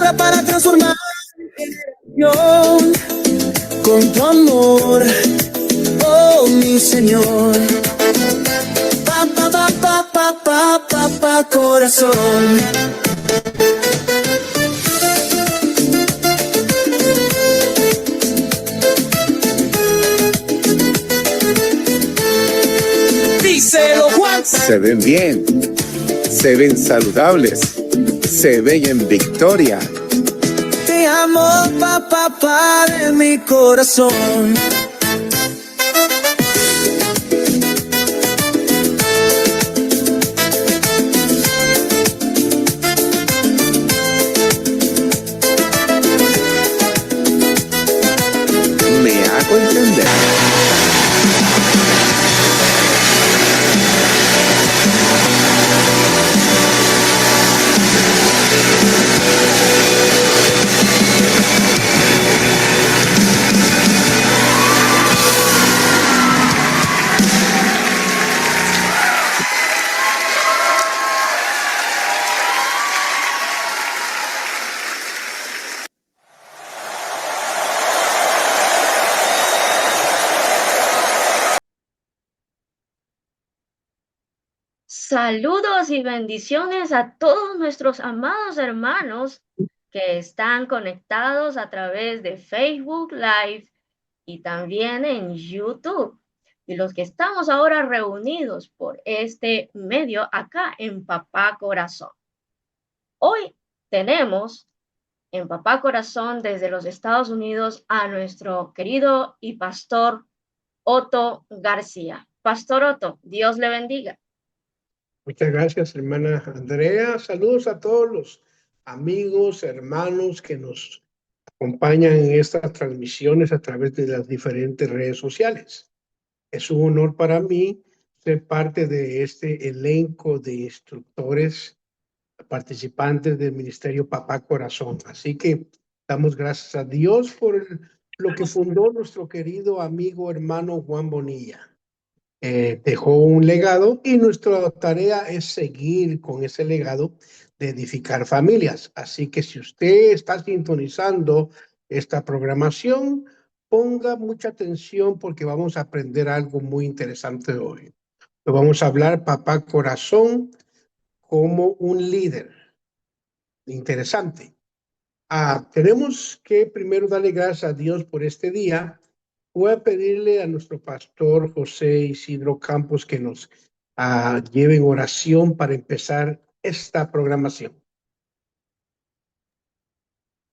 llega para transformar mi generación con tu amor, oh mi Señor. Corazón. Díselo, Juan. Se ven bien, se ven saludables, se ven en victoria. Te amo, papá de mi corazón. Me hago entender. Saludos y bendiciones a todos nuestros amados hermanos que están conectados a través de Facebook Live y también en YouTube. Y los que estamos ahora reunidos por este medio acá en Papá Corazón. Hoy tenemos en Papá Corazón desde los Estados Unidos a nuestro querido y pastor Otto García. Pastor Otto, Dios le bendiga. Muchas gracias, hermana Andrea. Saludos a todos los amigos, hermanos que nos acompañan en estas transmisiones a través de las diferentes redes sociales. Es un honor para mí ser parte de este elenco de instructores, participantes del Ministerio Papá Corazón. Así que damos gracias a Dios por lo que fundó nuestro querido amigo hermano Juan Bonilla. Dejó un legado y nuestra tarea es seguir con ese legado de edificar familias. Así que si usted está sintonizando esta programación, ponga mucha atención porque vamos a aprender algo muy interesante hoy. Vamos a hablar Papá Corazón como un líder. Interesante. Tenemos que primero darle gracias a Dios por este día. Voy a pedirle a nuestro pastor José Isidro Campos que nos lleve en oración para empezar esta programación.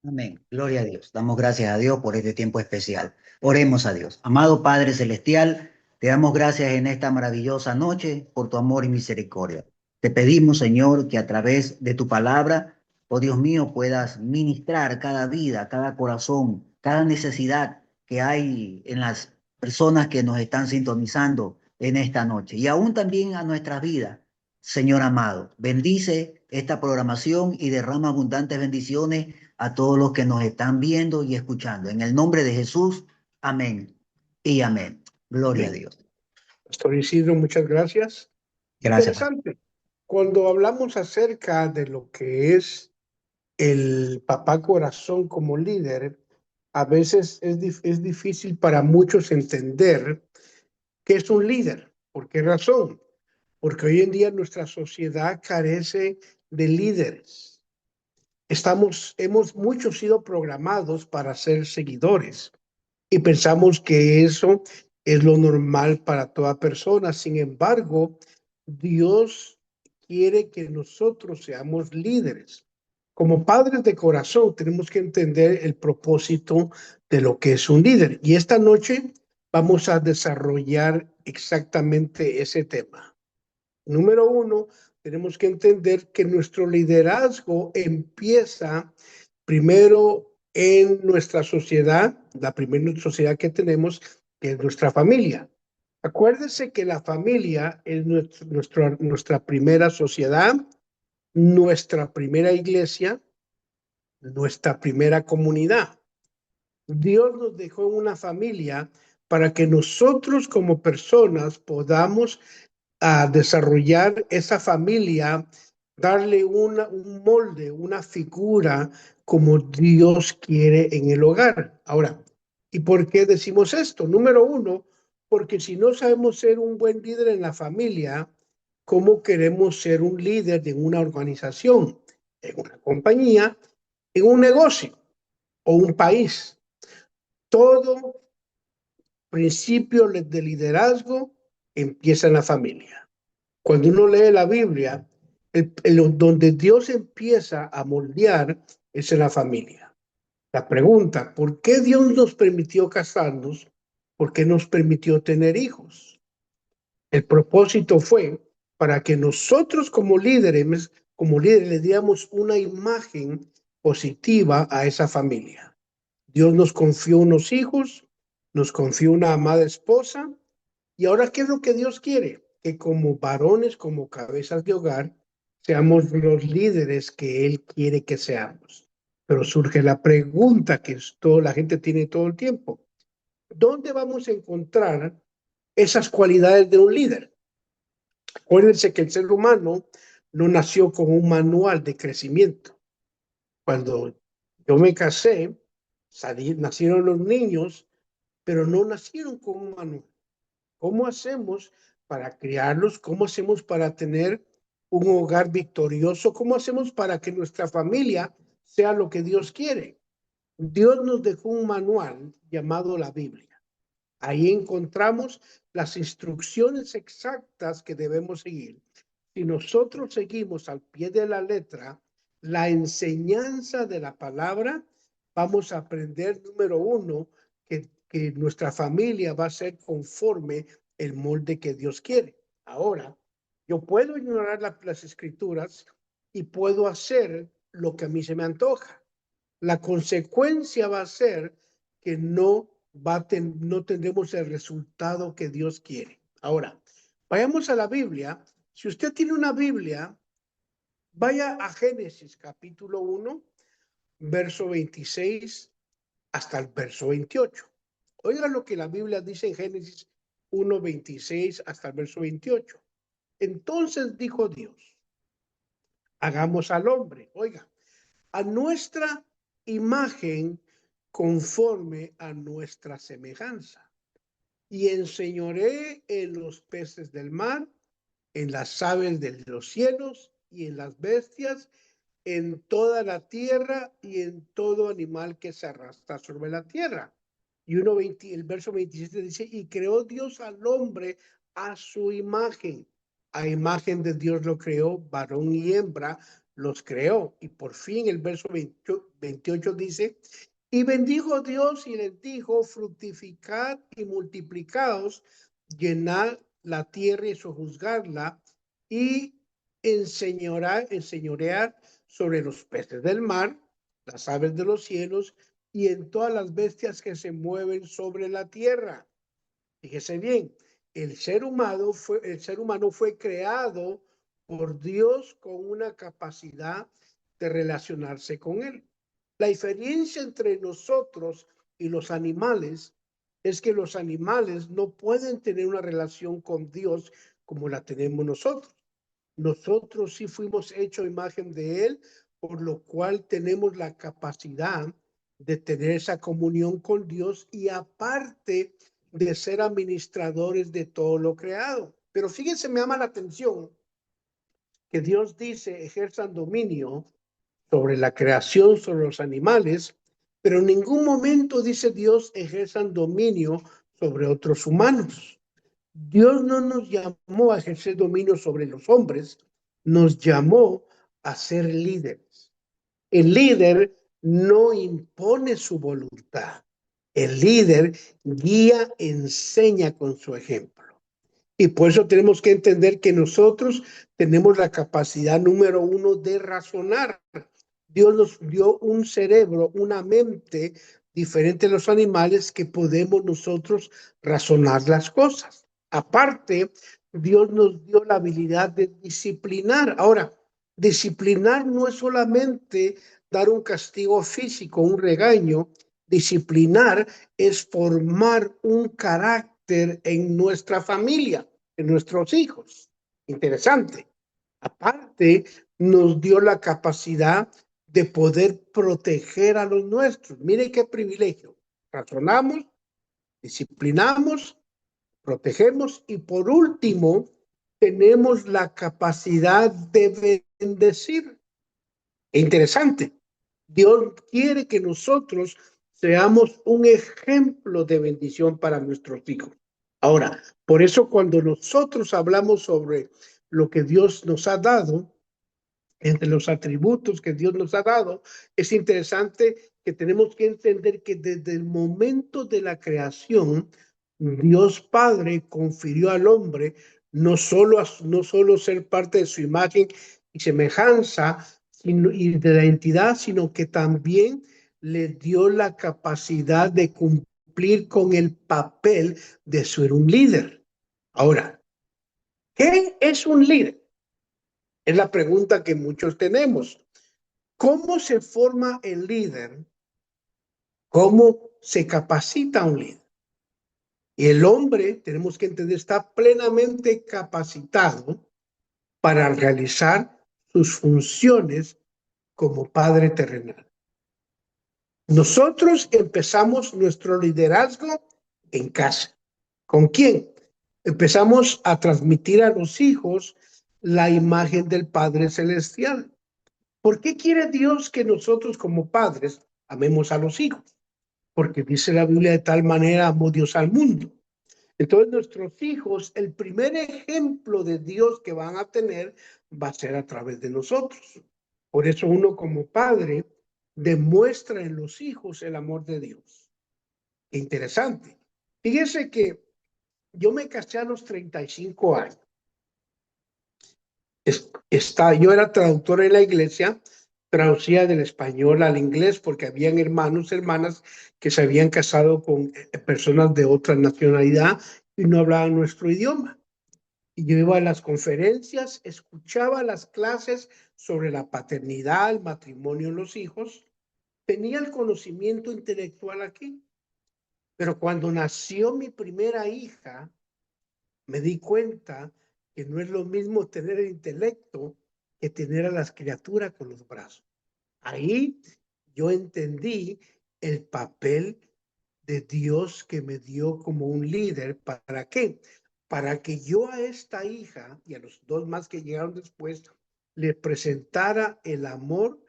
Amén. Gloria a Dios. Damos gracias a Dios por este tiempo especial. Oremos a Dios. Amado Padre Celestial, te damos gracias en esta maravillosa noche por tu amor y misericordia. Te pedimos, Señor, que a través de tu palabra, oh Dios mío, puedas ministrar cada vida, cada corazón, cada necesidad que hay en las personas que nos están sintonizando en esta noche y aún también a nuestras vidas. Señor amado, bendice esta programación y derrama abundantes bendiciones a todos los que nos están viendo y escuchando. En el nombre de Jesús, amén y amén. Gloria a Dios. Pastor Isidro, muchas gracias. Gracias. Interesante. Cuando hablamos acerca de lo que es el Papá Corazón como líder, a veces es difícil para muchos entender qué es un líder. ¿Por qué razón? Porque hoy en día nuestra sociedad carece de líderes. Hemos muchos sido programados para ser seguidores y pensamos que eso es lo normal para toda persona. Sin embargo, Dios quiere que nosotros seamos líderes. Como padres de corazón tenemos que entender el propósito de lo que es un líder. Y esta noche vamos a desarrollar exactamente ese tema. Número uno, tenemos que entender que nuestro liderazgo empieza primero en nuestra sociedad, la primera sociedad que tenemos, que es nuestra familia. Acuérdense que la familia es nuestra primera sociedad, nuestra primera iglesia, nuestra primera comunidad. Dios nos dejó en una familia para que nosotros como personas podamos a desarrollar esa familia darle un molde, una figura como Dios quiere en el hogar. Ahora, ¿y por qué decimos esto? Número uno, porque si no sabemos ser un buen líder en la familia, ¿cómo queremos ser un líder en una organización, en una compañía, en un negocio o un país? Todo principio de liderazgo empieza en la familia. Cuando uno lee la Biblia, donde Dios empieza a moldear es en la familia. La pregunta, ¿por qué Dios nos permitió casarnos? ¿Por qué nos permitió tener hijos? El propósito fue para que nosotros como líderes le diéramos una imagen positiva a esa familia. Dios nos confió unos hijos, nos confió una amada esposa, y ahora, ¿qué es lo que Dios quiere? Que como varones, como cabezas de hogar, seamos los líderes que Él quiere que seamos. Pero surge la pregunta que la gente tiene todo el tiempo. ¿Dónde vamos a encontrar esas cualidades de un líder? Acuérdense que el ser humano no nació con un manual de crecimiento. Cuando yo me casé, nacieron los niños, pero no nacieron con un manual. ¿Cómo hacemos para criarlos? ¿Cómo hacemos para tener un hogar victorioso? ¿Cómo hacemos para que nuestra familia sea lo que Dios quiere? Dios nos dejó un manual llamado la Biblia. Ahí encontramos las instrucciones exactas que debemos seguir. Si nosotros seguimos al pie de la letra la enseñanza de la palabra, vamos a aprender, número uno, que nuestra familia va a ser conforme el molde que Dios quiere. Ahora, yo puedo ignorar las escrituras y puedo hacer lo que a mí se me antoja. La consecuencia va a ser que no tendremos el resultado que Dios quiere. Ahora, vayamos a la Biblia. Si usted tiene una Biblia, vaya a Génesis capítulo 1, verso 26 hasta el verso 28. Oiga lo que la Biblia dice en Génesis 1, 26 hasta el verso 28. Entonces dijo Dios, hagamos al hombre, oiga, a nuestra imagen conforme a nuestra semejanza. Y enseñoré en los peces del mar, en las aves de los cielos y en las bestias, en toda la tierra y en todo animal que se arrastra sobre la tierra. Y el verso 27 dice, y creó Dios al hombre a su imagen. A imagen de Dios lo creó, varón y hembra los creó. Y por fin el verso 28 dice, y bendijo Dios y les dijo, fructificad y multiplicaos, llenad la tierra y sojuzgarla, y enseñorear sobre los peces del mar, las aves de los cielos, y en todas las bestias que se mueven sobre la tierra. Fíjese bien, el ser humano fue creado por Dios con una capacidad de relacionarse con Él. La diferencia entre nosotros y los animales es que los animales no pueden tener una relación con Dios como la tenemos nosotros. Nosotros sí fuimos hechos imagen de Él, por lo cual tenemos la capacidad de tener esa comunión con Dios y aparte de ser administradores de todo lo creado. Pero fíjense, me llama la atención que Dios dice ejerzan dominio sobre la creación, sobre los animales, pero en ningún momento dice Dios ejerzan dominio sobre otros humanos. Dios no nos llamó a ejercer dominio sobre los hombres, nos llamó a ser líderes. El líder no impone su voluntad. El líder guía, enseña con su ejemplo. Y por eso tenemos que entender que nosotros tenemos la capacidad número uno de razonar. Dios nos dio un cerebro, una mente diferente a los animales que podemos nosotros razonar las cosas. Aparte, Dios nos dio la habilidad de disciplinar. Ahora, disciplinar no es solamente dar un castigo físico, un regaño. Disciplinar es formar un carácter en nuestra familia, en nuestros hijos. Interesante. Aparte nos dio la capacidad de poder proteger a los nuestros. Mire qué privilegio. Razonamos, disciplinamos, protegemos y por último tenemos la capacidad de bendecir. Interesante. Dios quiere que nosotros seamos un ejemplo de bendición para nuestros hijos. Ahora, por eso cuando nosotros hablamos sobre lo que Dios nos ha dado, entre los atributos que Dios nos ha dado, es interesante que tenemos que entender que desde el momento de la creación, Dios Padre confirió al hombre no solo ser parte de su imagen y semejanza y de la entidad, sino que también le dio la capacidad de cumplir con el papel de ser un líder. Ahora, ¿qué es un líder? Es la pregunta que muchos tenemos. ¿Cómo se forma el líder? ¿Cómo se capacita un líder? Y el hombre, tenemos que entender, está plenamente capacitado para realizar sus funciones como padre terrenal. Nosotros empezamos nuestro liderazgo en casa. ¿Con quién? Empezamos a transmitir a los hijos la imagen del Padre Celestial. ¿Por qué quiere Dios que nosotros como padres amemos a los hijos? Porque dice la Biblia, de tal manera amó Dios al mundo. Entonces nuestros hijos, el primer ejemplo de Dios que van a tener va a ser a través de nosotros. Por eso uno como padre demuestra en los hijos el amor de Dios. Interesante. Fíjese que yo me casé a los 35 años. Yo era traductor en la iglesia, traducía del español al inglés porque habían hermanos, hermanas que se habían casado con personas de otra nacionalidad y no hablaban nuestro idioma. Y yo iba a las conferencias, escuchaba las clases sobre la paternidad, el matrimonio, los hijos, tenía el conocimiento intelectual aquí. Pero cuando nació mi primera hija, me di cuenta que no es lo mismo tener el intelecto que tener a las criaturas con los brazos. Ahí yo entendí el papel de Dios que me dio como un líder. ¿Para qué? Para que yo a esta hija y a los dos más que llegaron después le presentara el amor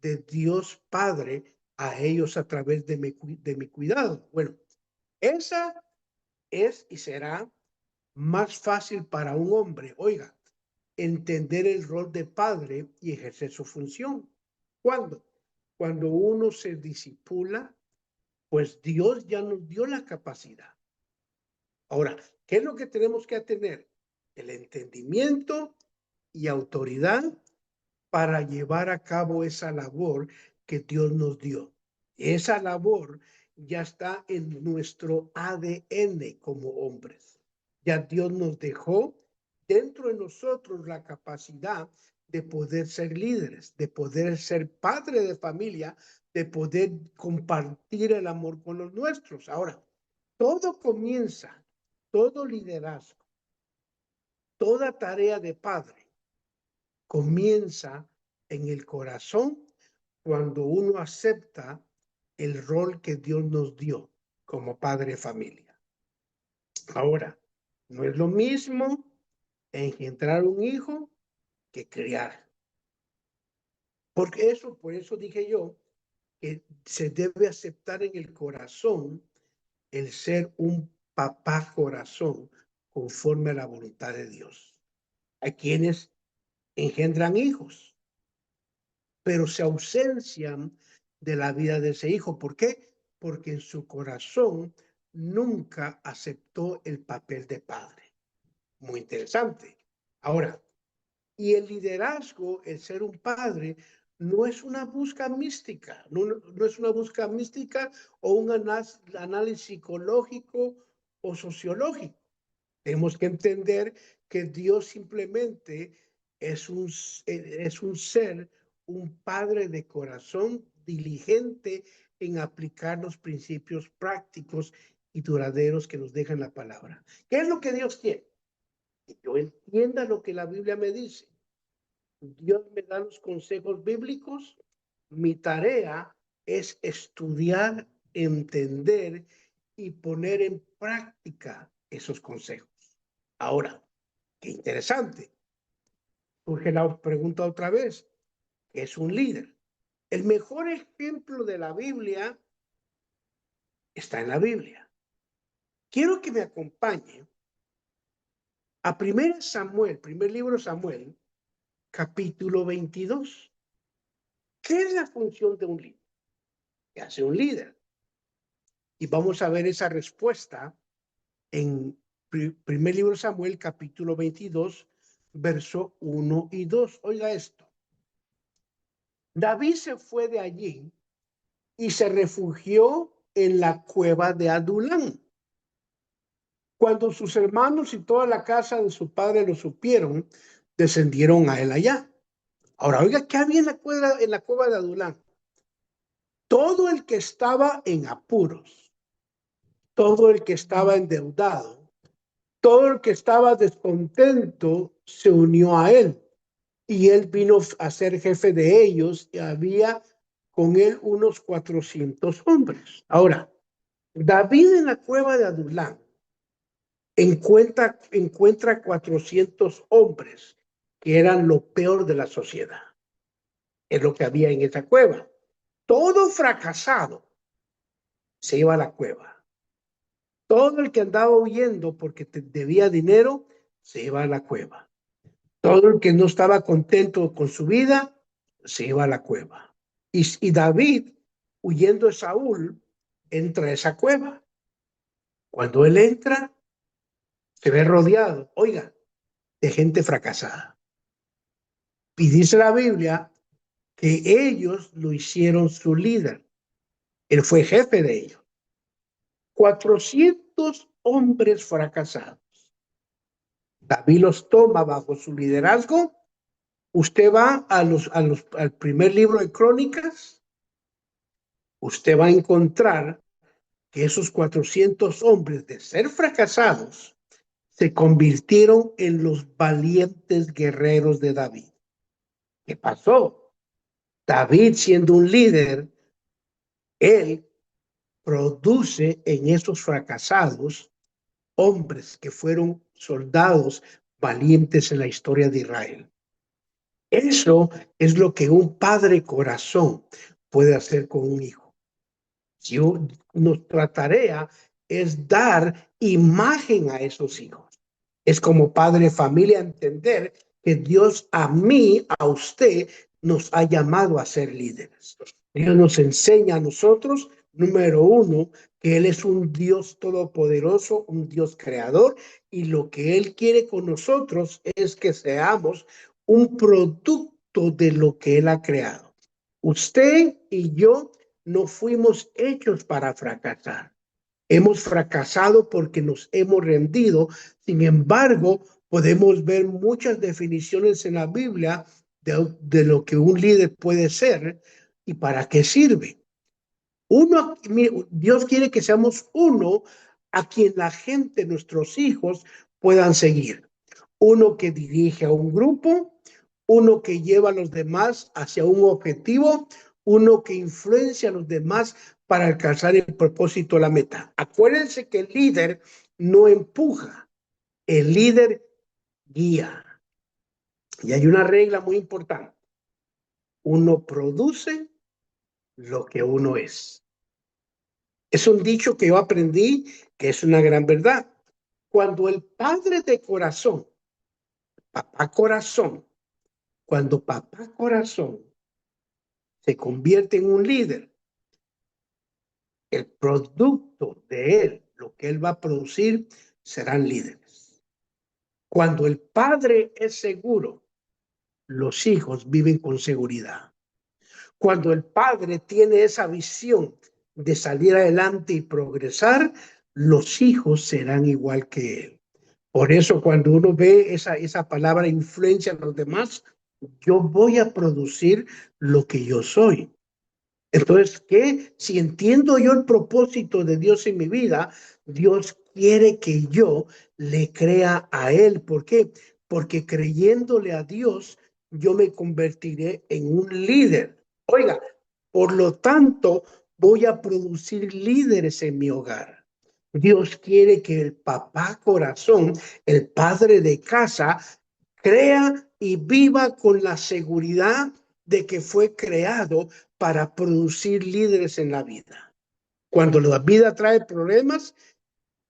de Dios Padre a ellos a través de mi cuidado. Bueno, esa es y será más fácil para un hombre, oiga, entender el rol de padre y ejercer su función. ¿Cuándo? Cuando uno se disipula, pues Dios ya nos dio la capacidad. Ahora, ¿qué es lo que tenemos que tener? El entendimiento y autoridad para llevar a cabo esa labor que Dios nos dio. Esa labor ya está en nuestro ADN como hombres. Ya Dios nos dejó dentro de nosotros la capacidad de poder ser líderes, de poder ser padre de familia, de poder compartir el amor con los nuestros. Ahora, todo comienza, todo liderazgo, toda tarea de padre comienza en el corazón cuando uno acepta el rol que Dios nos dio como padre de familia. Ahora, no es lo mismo engendrar un hijo que criar. Por eso dije yo que se debe aceptar en el corazón el ser un papá corazón conforme a la voluntad de Dios. Hay quienes engendran hijos, pero se ausencian de la vida de ese hijo. ¿Por qué? Porque en su corazón nunca aceptó el papel de padre. Muy interesante. Ahora, y el liderazgo, el ser un padre, no es una búsqueda mística, no es una búsqueda mística o un análisis psicológico o sociológico. Tenemos que entender que Dios simplemente es un ser, un padre de corazón diligente en aplicar los principios prácticos y duraderos que nos deja la palabra. ¿Qué es lo que Dios quiere? Que yo entienda lo que la Biblia me dice, Dios me da los consejos bíblicos. Mi tarea es estudiar, entender y poner en práctica esos consejos. Ahora, qué interesante. Surge la pregunta otra vez. ¿Qué es un líder? El mejor ejemplo de la Biblia está en la Biblia. Quiero que me acompañe a 1 Samuel, primer libro de Samuel, capítulo 22. ¿Qué es la función de un líder? ¿Qué hace un líder? Y vamos a ver esa respuesta en primer libro de Samuel, capítulo 22, verso 1 y 2. Oiga esto. David se fue de allí y se refugió en la cueva de Adulán. Cuando sus hermanos y toda la casa de su padre lo supieron, descendieron a él allá. Ahora, oiga, ¿qué había en la cueva de Adulán? Todo el que estaba en apuros, todo el que estaba endeudado, todo el que estaba descontento se unió a él. Y él vino a ser jefe de ellos y había con él unos 400 hombres. Ahora, David en la cueva de Adulán encuentra 400 hombres que eran lo peor de la sociedad. Es lo que había en esa cueva. Todo fracasado se iba a la cueva. Todo el que andaba huyendo porque debía dinero se iba a la cueva. Todo el que no estaba contento con su vida se iba a la cueva. Y David, huyendo de Saúl, entra a esa cueva. Cuando él entra, se ve rodeado, oiga, de gente fracasada. Y dice la Biblia que ellos lo hicieron su líder. Él fue jefe de ellos. 400 hombres fracasados. David los toma bajo su liderazgo. Usted va al primer libro de Crónicas. Usted va a encontrar que esos 400 hombres, de ser fracasados, se convirtieron en los valientes guerreros de David. ¿Qué pasó? David, siendo un líder, él produce en esos fracasados hombres que fueron soldados valientes en la historia de Israel. Eso es lo que un padre corazón puede hacer con un hijo. Nuestra tarea es dar imagen a esos hijos. Es como padre de familia entender que Dios a mí, a usted, nos ha llamado a ser líderes. Dios nos enseña a nosotros, número uno, que Él es un Dios todopoderoso, un Dios creador, y lo que Él quiere con nosotros es que seamos un producto de lo que Él ha creado. Usted y yo no fuimos hechos para fracasar. Hemos fracasado porque nos hemos rendido. Sin embargo, podemos ver muchas definiciones en la Biblia de lo que un líder puede ser y para qué sirve. Dios quiere que seamos uno a quien la gente, nuestros hijos, puedan seguir. Uno que dirige a un grupo, uno que lleva a los demás hacia un objetivo, uno que influencia a los demás para alcanzar el propósito, la meta. Acuérdense que el líder no empuja, el líder guía. Y hay una regla muy importante. Uno produce lo que uno es. Es un dicho que yo aprendí que es una gran verdad. Cuando el padre de corazón, papá corazón, cuando papá corazón se convierte en un líder, el producto de él, lo que él va a producir, serán líderes. Cuando el padre es seguro, los hijos viven con seguridad. Cuando el padre tiene esa visión de salir adelante y progresar, los hijos serán igual que él. Por eso cuando uno ve esa palabra influencia en los demás, yo voy a producir lo que yo soy. Entonces, ¿qué? Si entiendo yo el propósito de Dios en mi vida, Dios quiere que yo le crea a Él. ¿Por qué? Porque creyéndole a Dios, yo me convertiré en un líder. Oiga, por lo tanto, voy a producir líderes en mi hogar. Dios quiere que el papá corazón, el padre de casa, crea y viva con la seguridad de que fue creado para producir líderes en la vida. Cuando la vida trae problemas,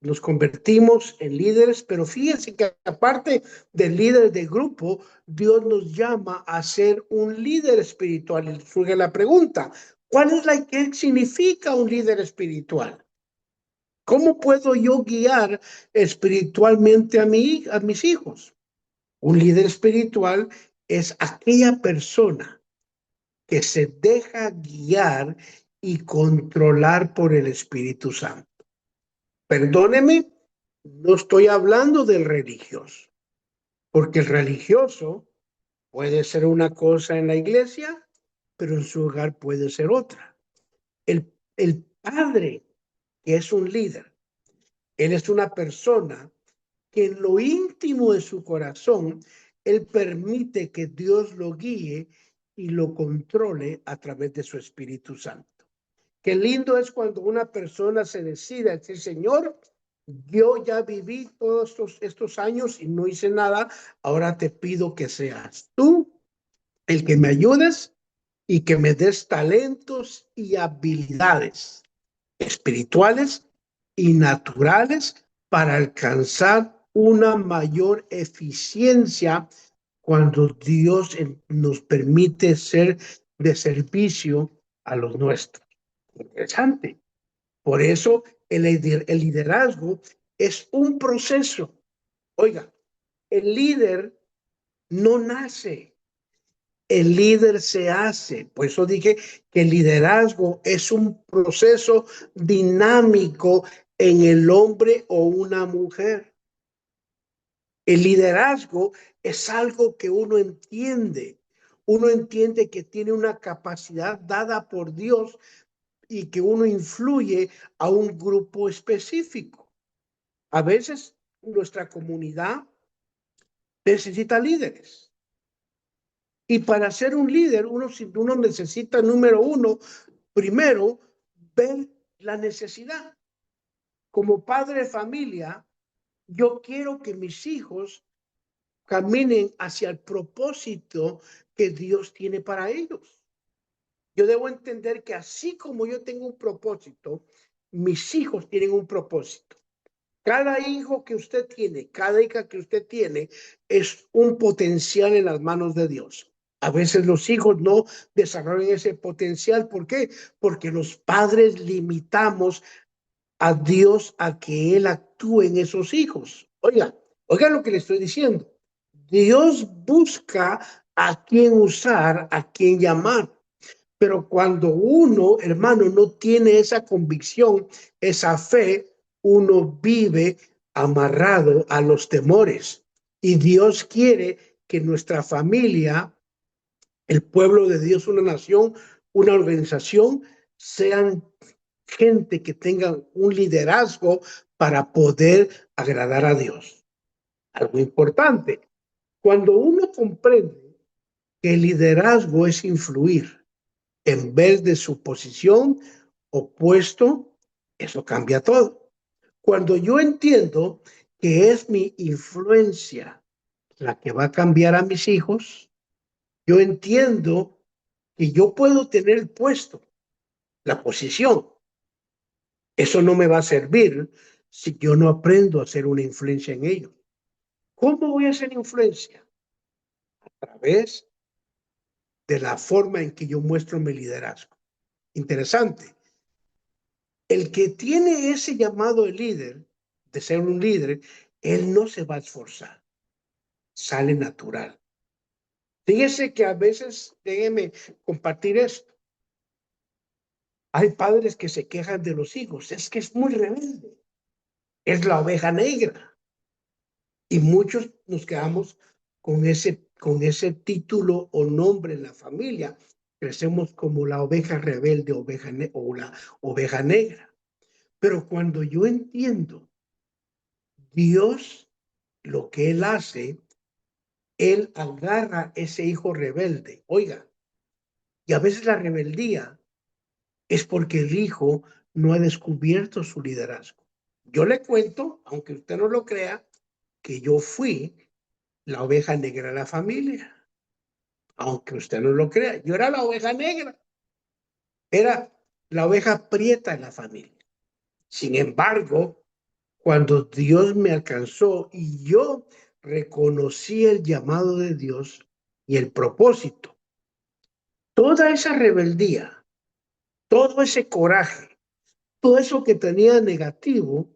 nos convertimos en líderes, pero fíjense que aparte del líder de grupo, Dios nos llama a ser un líder espiritual. Y surge la pregunta, ¿qué significa un líder espiritual? ¿Cómo puedo yo guiar espiritualmente a mis hijos? Un líder espiritual es aquella persona que se deja guiar y controlar por el Espíritu Santo. Perdóneme, no estoy hablando del religioso, porque el religioso puede ser una cosa en la iglesia, pero en su hogar puede ser otra. El padre, que es un líder, él es una persona que en lo íntimo de su corazón, él permite que Dios lo guíe y lo controle a través de su Espíritu Santo. Qué lindo es cuando una persona se decide a decir, Señor, yo ya viví todos estos años y no hice nada, ahora te pido que seas tú el que me ayudes y que me des talentos y habilidades espirituales y naturales para alcanzar una mayor eficiencia cuando Dios nos permite ser de servicio a los nuestros. Interesante. Por eso el liderazgo es un proceso. Oiga, el líder no nace, el líder se hace. Por eso dije que el liderazgo es un proceso dinámico en el hombre o una mujer. El liderazgo es algo que uno entiende. Uno entiende que tiene una capacidad dada por Dios y que uno influye a un grupo específico. A veces nuestra comunidad necesita líderes. Y para ser un líder, uno necesita, número uno, primero, ver la necesidad. Como padre de familia, yo quiero que mis hijos caminen hacia el propósito que Dios tiene para ellos. Yo debo entender que así como yo tengo un propósito, mis hijos tienen un propósito. Cada hijo que usted tiene, cada hija que usted tiene, es un potencial en las manos de Dios. A veces los hijos no desarrollan ese potencial. ¿Por qué? Porque los padres limitamos a Dios a que Él actúe en esos hijos. Oiga lo que le estoy diciendo. Dios busca a quién usar, a quién llamar. Pero cuando uno, hermano, no tiene esa convicción, esa fe, uno vive amarrado a los temores. Y Dios quiere que nuestra familia, el pueblo de Dios, una nación, una organización, sean gente que tengan un liderazgo para poder agradar a Dios. Algo importante, cuando uno comprende que el liderazgo es influir en vez de su posición o puesto, eso cambia todo. Cuando yo entiendo que es mi influencia la que va a cambiar a mis hijos, yo entiendo que yo puedo tener el puesto, la posición. Eso no me va a servir si yo no aprendo a hacer una influencia en ellos. ¿Cómo voy a hacer influencia? A través de la forma en que yo muestro mi liderazgo. Interesante. El que tiene ese llamado de líder, de ser un líder, él no se va a esforzar. Sale natural. Fíjese que a veces, déjeme compartir esto. Hay padres que se quejan de los hijos. Es que es muy rebelde. Es la oveja negra. Y muchos nos quedamos con ese título o nombre en la familia. Crecemos como la oveja rebelde o la oveja negra. Pero cuando yo entiendo Dios, lo que Él hace, él agarra a ese hijo rebelde. Oiga, y a veces la rebeldía es porque el hijo no ha descubierto su liderazgo. Yo le cuento, aunque usted no lo crea, que yo fui la oveja negra de la familia. Aunque usted no lo crea, yo era la oveja negra. Era la oveja prieta de la familia. Sin embargo, cuando Dios me alcanzó y yo reconocí el llamado de Dios y el propósito, toda esa rebeldía, todo ese coraje, todo eso que tenía negativo,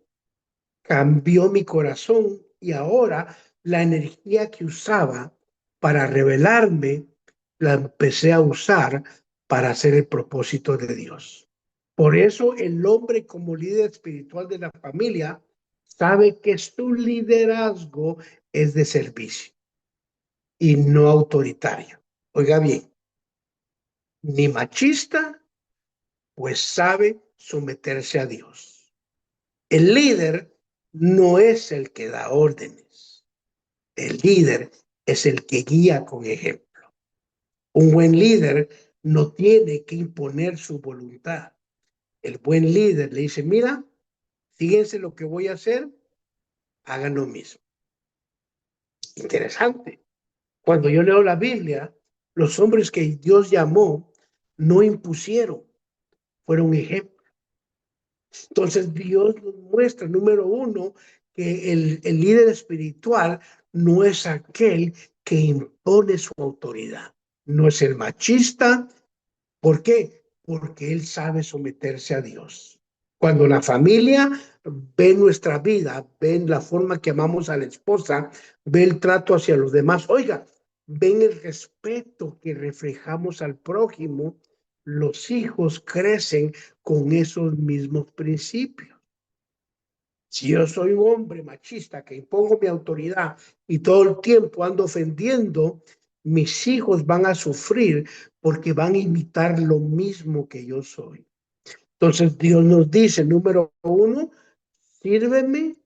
cambió mi corazón y ahora la energía que usaba para rebelarme, la empecé a usar para hacer el propósito de Dios. Por eso el hombre como líder espiritual de la familia sabe que su liderazgo es de servicio y no autoritario. Oiga bien, ni machista, pues sabe someterse a Dios. El líder no es el que da órdenes. El líder es el que guía con ejemplo. Un buen líder no tiene que imponer su voluntad. El buen líder le dice, mira, fíjense lo que voy a hacer, hagan lo mismo. Interesante. Cuando yo leo la Biblia, los hombres que Dios llamó no impusieron, fueron ejemplos. Entonces Dios nos muestra, número uno, que el líder espiritual no es aquel que impone su autoridad, no es el machista. ¿Por qué? Porque él sabe someterse a Dios. Cuando la familia ve nuestra vida, ven la forma que amamos a la esposa, ve el trato hacia los demás, oiga, ven el respeto que reflejamos al prójimo, los hijos crecen con esos mismos principios. Si yo soy un hombre machista que impongo mi autoridad y todo el tiempo ando ofendiendo, mis hijos van a sufrir porque van a imitar lo mismo que yo soy. Entonces Dios nos dice, número uno, sírveme,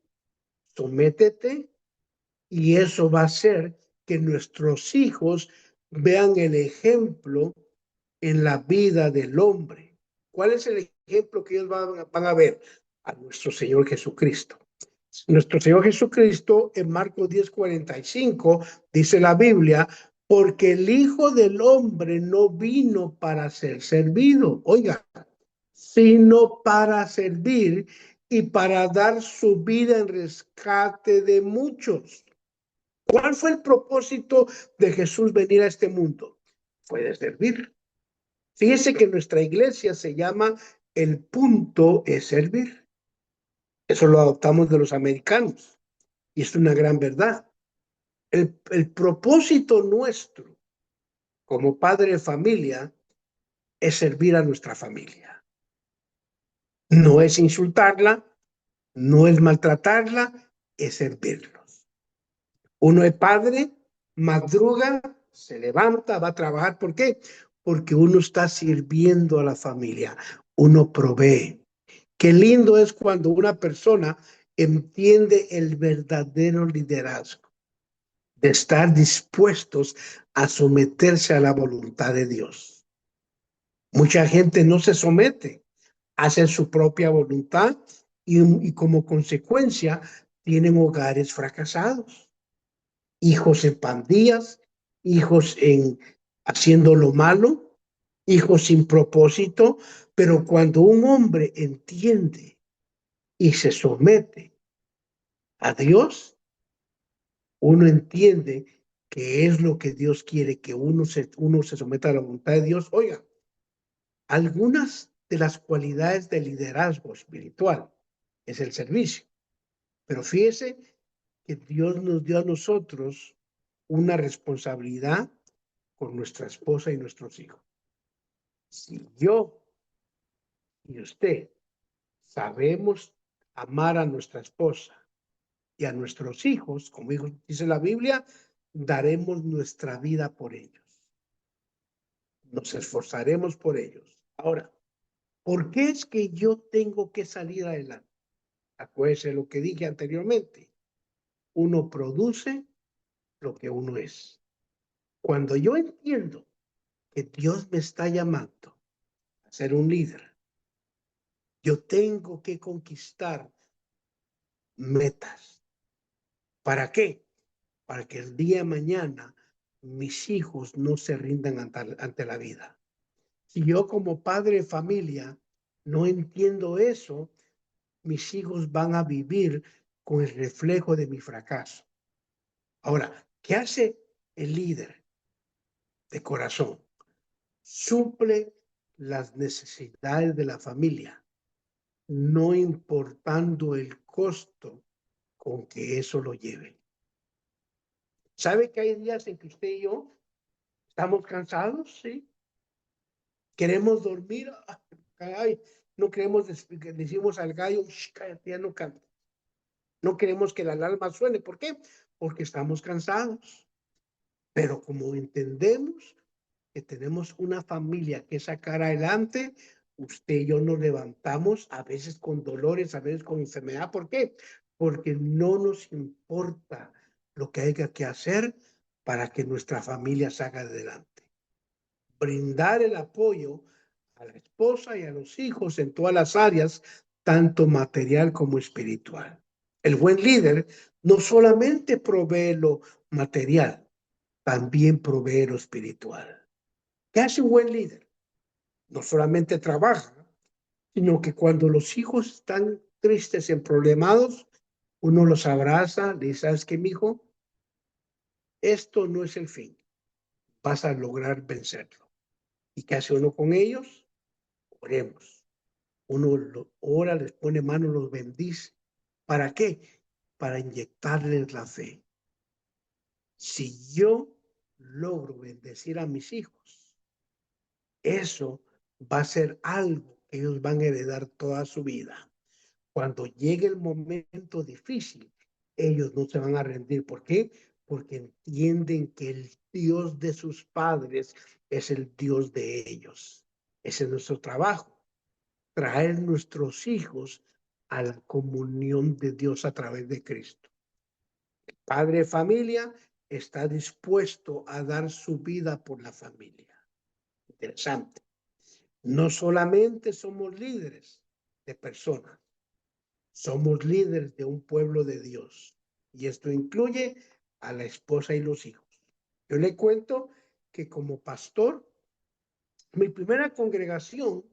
sométete, y eso va a hacer que nuestros hijos vean el ejemplo en la vida del hombre. ¿Cuál es el ejemplo que ellos van a ver? A nuestro Señor Jesucristo. Nuestro Señor Jesucristo en Marcos 10:45 dice la Biblia, porque el Hijo del Hombre no vino para ser servido, oiga, sino para servir y para dar su vida en rescate de muchos. ¿Cuál fue el propósito de Jesús venir a este mundo? Fue de servir. Fíjese que nuestra iglesia se llama El Punto es Servir. Eso lo adoptamos de los americanos y es una gran verdad. El propósito nuestro como padre de familia es servir a nuestra familia. No es insultarla, no es maltratarla, es servirlos. Uno es padre, madruga, se levanta, va a trabajar. ¿Por qué? Porque uno está sirviendo a la familia, uno provee. Qué lindo es cuando una persona entiende el verdadero liderazgo, de estar dispuestos a someterse a la voluntad de Dios. Mucha gente no se somete, hace su propia voluntad y como consecuencia tienen hogares fracasados, hijos en pandillas, hijos en haciendo lo malo, hijos sin propósito. Pero cuando un hombre entiende y se somete a Dios, uno entiende que es lo que Dios quiere, que uno se someta a la voluntad de Dios. Oiga, algunas de las cualidades del liderazgo espiritual es el servicio, pero fíjese que Dios nos dio a nosotros una responsabilidad con nuestra esposa y nuestros hijos. Si yo y usted sabemos amar a nuestra esposa y a nuestros hijos, como dice la Biblia, daremos nuestra vida por ellos. Nos esforzaremos por ellos. Ahora, ¿por qué es que yo tengo que salir adelante? Acuérdense lo que dije anteriormente. Uno produce lo que uno es. Cuando yo entiendo que Dios me está llamando a ser un líder, yo tengo que conquistar metas. ¿Para qué? Para que el día de mañana mis hijos no se rindan ante la vida. Si yo como padre de familia no entiendo eso, mis hijos van a vivir con el reflejo de mi fracaso. Ahora, ¿qué hace el líder de corazón? Suple las necesidades de la familia, no importando el costo con que eso lo lleve. ¿Sabe que hay días en que usted y yo estamos cansados? Sí. Queremos dormir. Ay, no queremos, decimos al gallo, cállate, ya no canta. No queremos que la alarma suene. ¿Por qué? Porque estamos cansados. Pero como entendemos que tenemos una familia que sacar adelante, usted y yo nos levantamos, a veces con dolores, a veces con enfermedad. ¿Por qué? Porque no nos importa lo que haya que hacer para que nuestra familia salga adelante. Brindar el apoyo a la esposa y a los hijos en todas las áreas, tanto material como espiritual. El buen líder no solamente provee lo material, también provee lo espiritual. ¿Qué hace un buen líder? No solamente trabaja, sino que cuando los hijos están tristes, emproblemados, uno los abraza, le dice, ¿sabes qué, mijo? Esto no es el fin. Vas a lograr vencerlo. ¿Y qué hace uno con ellos? Oremos. Uno ora, les pone mano, los bendice. ¿Para qué? Para inyectarles la fe. Si yo logro bendecir a mis hijos, eso va a ser algo que ellos van a heredar toda su vida. Cuando llegue el momento difícil, ellos no se van a rendir. ¿Por qué? Porque entienden que el Dios de sus padres es el Dios de ellos. Ese es nuestro trabajo, traer nuestros hijos a la comunión de Dios a través de Cristo. El padre de familia está dispuesto a dar su vida por la familia. Interesante. No solamente somos líderes de personas, somos líderes de un pueblo de Dios. Y esto incluye a la esposa y los hijos. Yo le cuento que como pastor, mi primera congregación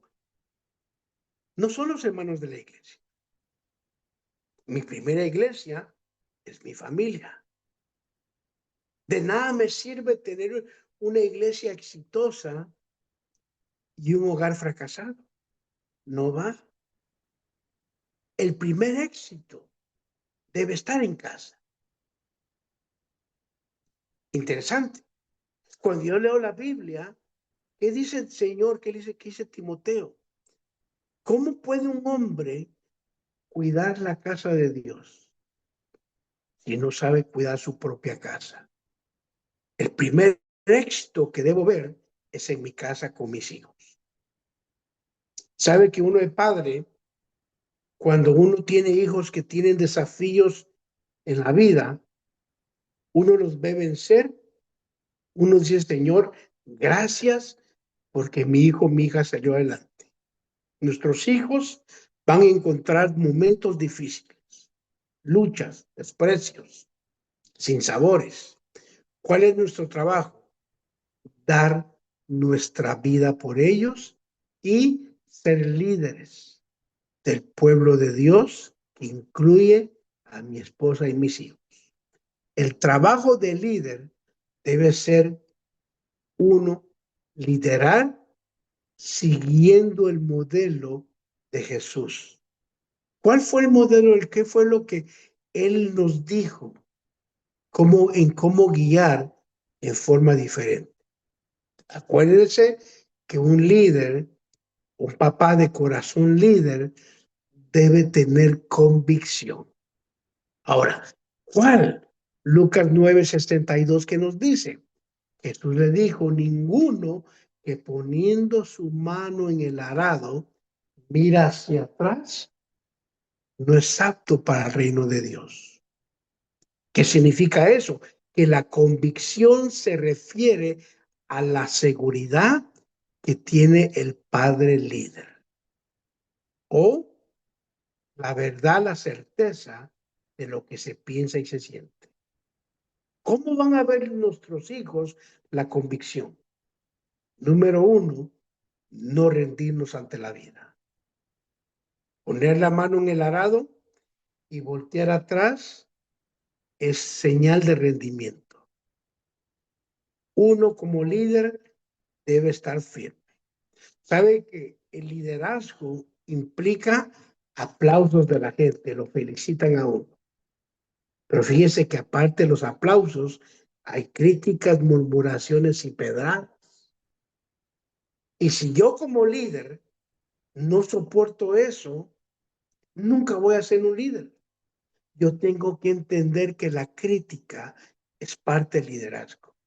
no son los hermanos de la iglesia. Mi primera iglesia es mi familia. De nada me sirve tener una iglesia exitosa y un hogar fracasado. No va. El primer éxito debe estar en casa. Interesante. Cuando yo leo la Biblia, ¿qué dice el Señor? ¿Qué dice Timoteo? ¿Cómo puede un hombre cuidar la casa de Dios si no sabe cuidar su propia casa? El primer éxito que debo ver es en mi casa con mis hijos. ¿Sabe que uno es padre? Cuando uno tiene hijos que tienen desafíos en la vida, uno los ve vencer, uno dice, Señor, gracias porque mi hijo, mi hija salió adelante. Nuestros hijos van a encontrar momentos difíciles, luchas, desprecios, sinsabores. ¿Cuál es nuestro trabajo? Dar nuestra vida por ellos y ser líderes del pueblo de Dios, que incluye a mi esposa y mis hijos. El trabajo de líder debe ser uno, liderar siguiendo el modelo de Jesús. ¿Cuál fue el modelo? ¿Qué fue lo que Él nos dijo? Cómo guiar en forma diferente. Acuérdense que un líder, un papá de corazón líder, debe tener convicción. Ahora, ¿cuál? Lucas 9:62, que nos dice, Jesús le dijo, ninguno que poniendo su mano en el arado mira hacia atrás no es apto para el reino de Dios. ¿Qué significa eso? que la convicción se refiere a la seguridad que tiene el padre líder, o la verdad, la certeza de lo que se piensa y se siente. ¿Cómo van a ver nuestros hijos la convicción? Número uno, no rendirnos ante la vida. Poner la mano en el arado y voltear atrás es señal de rendimiento. Uno como líder debe estar firme. Sabe que el liderazgo implica aplausos de la gente, lo felicitan a uno. Pero fíjese que aparte de los aplausos, hay críticas, murmuraciones y pedradas. Y si yo como líder no soporto eso, nunca voy a ser un líder. Yo tengo que entender que la crítica es parte del liderazgo.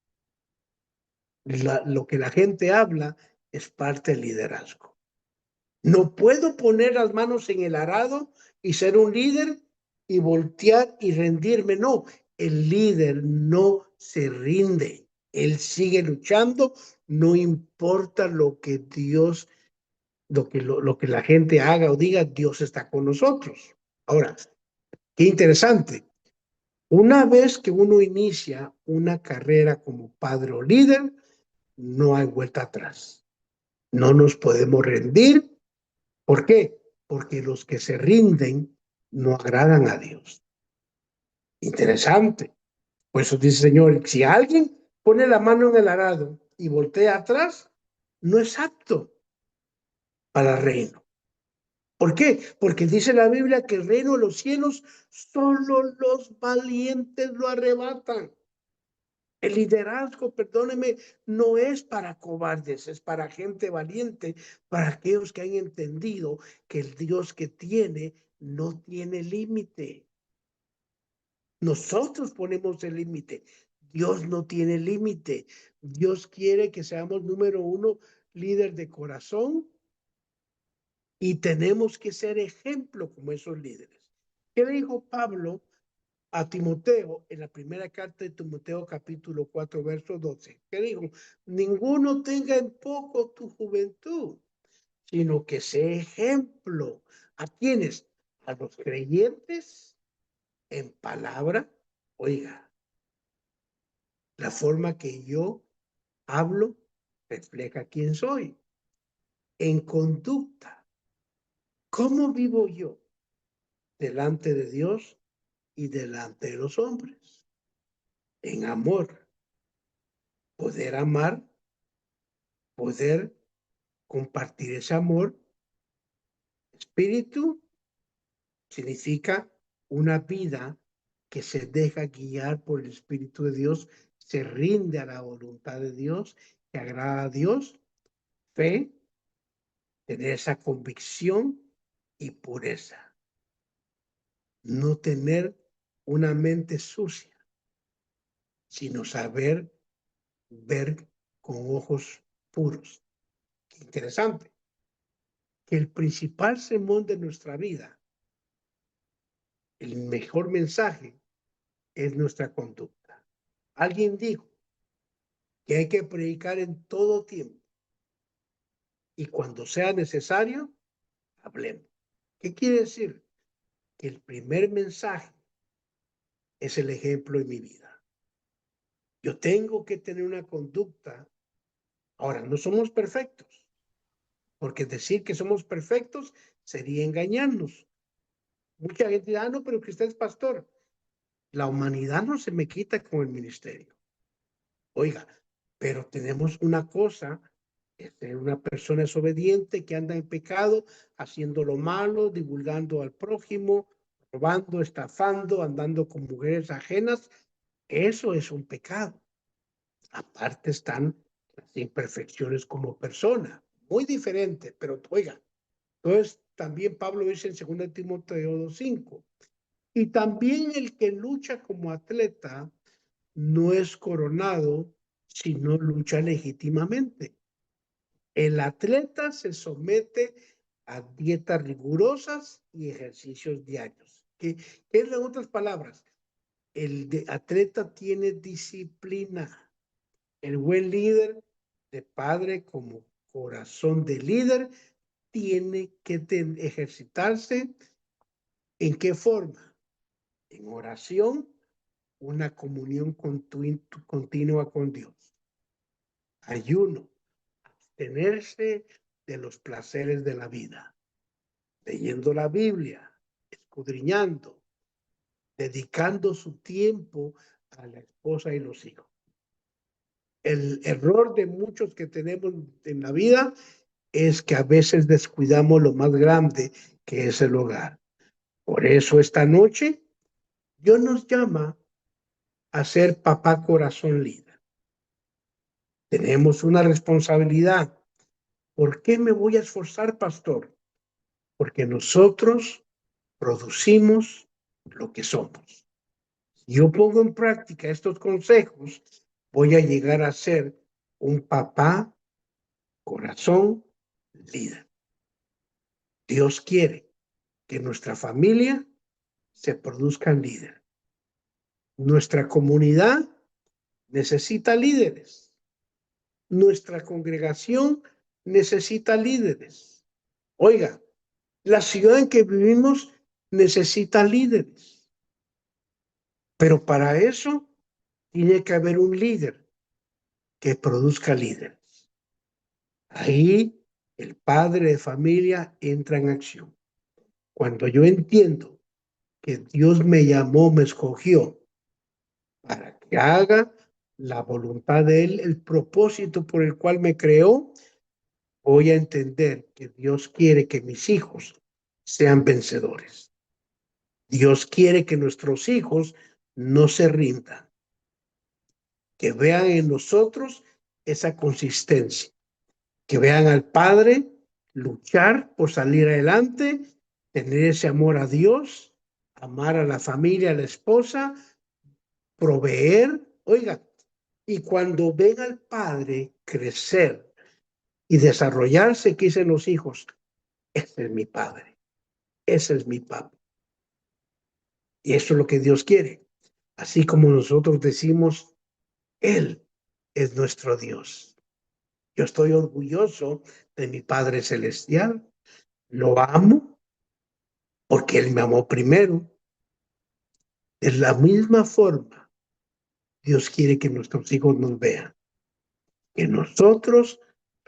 Lo que la gente habla es parte del liderazgo. No puedo poner las manos en el arado y ser un líder y voltear y rendirme. No, el líder no se rinde. Él sigue luchando, no importa lo que Dios, lo que la gente haga o diga, Dios está con nosotros. Ahora, qué interesante. Una vez que uno inicia una carrera como padre o líder, no hay vuelta atrás. No nos podemos rendir. ¿Por qué? Porque los que se rinden no agradan a Dios. Interesante. Por eso dice el Señor, si alguien pone la mano en el arado y voltea atrás, no es apto para el reino. ¿Por qué? Porque dice la Biblia que el reino de los cielos solo los valientes lo arrebatan. El liderazgo, perdóneme, no es para cobardes, es para gente valiente, para aquellos que han entendido que el Dios que tiene no tiene límite. Nosotros ponemos el límite. Dios no tiene límite. Dios quiere que seamos número uno, líder de corazón, y tenemos que ser ejemplo como esos líderes. ¿Qué le dijo Pablo a Timoteo en la primera carta de Timoteo capítulo 4 verso 12? ¿Qué dijo? Ninguno tenga en poco tu juventud, sino que sea ejemplo. ¿A quiénes? A los creyentes en palabra. Oiga, la forma que yo hablo refleja quién soy. En conducta, ¿cómo vivo yo delante de Dios y delante de los hombres? En amor, poder amar, poder compartir ese amor. Espíritu significa una vida que se deja guiar por el Espíritu de Dios, se rinde a la voluntad de Dios, que agrada a Dios. Fe, tener esa convicción y pureza. No tener una mente sucia, sino saber ver con ojos puros. Qué interesante. Que el principal sermón de nuestra vida, el mejor mensaje, es nuestra conducta. Alguien dijo que hay que predicar en todo tiempo y cuando sea necesario, hablemos. ¿Qué quiere decir? Que el primer mensaje es el ejemplo en mi vida. Yo tengo que tener una conducta. Ahora, no somos perfectos, porque decir que somos perfectos sería engañarnos. Mucha gente dice, no, pero que usted es pastor. La humanidad no se me quita con el ministerio. Oiga, pero tenemos una cosa, una persona desobediente que anda en pecado, haciendo lo malo, divulgando al prójimo, robando, estafando, andando con mujeres ajenas. Eso es un pecado. Aparte están las imperfecciones como persona, muy diferente, pero oiga, entonces también Pablo dice en 2 Timoteo 2:5, y también el que lucha como atleta no es coronado si no lucha legítimamente. El atleta se somete a dietas rigurosas y ejercicios diarios. ¿Qué es en otras palabras? atleta tiene disciplina. El buen líder, de padre como corazón de líder, tiene que ejercitarse. ¿En qué forma? En oración, una comunión continua con Dios. Ayuno, abstenerse de los placeres de la vida, leyendo la Biblia, escudriñando, dedicando su tiempo a la esposa y los hijos. El error de muchos que tenemos en la vida es que a veces descuidamos lo más grande, que es el hogar. Por eso esta noche Dios nos llama a ser papá corazón líder. Tenemos una responsabilidad. ¿Por qué me voy a esforzar, pastor? Porque nosotros producimos lo que somos. Si yo pongo en práctica estos consejos, voy a llegar a ser un papá corazón líder. Dios quiere que nuestra familia se produzca líder. Nuestra comunidad necesita líderes. Nuestra congregación necesita líderes. Oiga, la ciudad en que vivimos necesita líderes. Pero para eso tiene que haber un líder que produzca líderes. Ahí el padre de familia entra en acción. Cuando yo entiendo que Dios me llamó, me escogió para que haga la voluntad de Él, el propósito por el cual me creó, voy a entender que Dios quiere que mis hijos sean vencedores. Dios quiere que nuestros hijos no se rindan, que vean en nosotros esa consistencia, que vean al Padre luchar por salir adelante, tener ese amor a Dios, amar a la familia, a la esposa, proveer. Oiga, y cuando ven al Padre crecer y desarrollarse, que dicen los hijos, ese es mi Padre, ese es mi papá. Y eso es lo que Dios quiere. Así como nosotros decimos, Él es nuestro Dios. Yo estoy orgulloso de mi Padre Celestial. Lo amo porque Él me amó primero. De la misma forma, Dios quiere que nuestros hijos nos vean. Que nosotros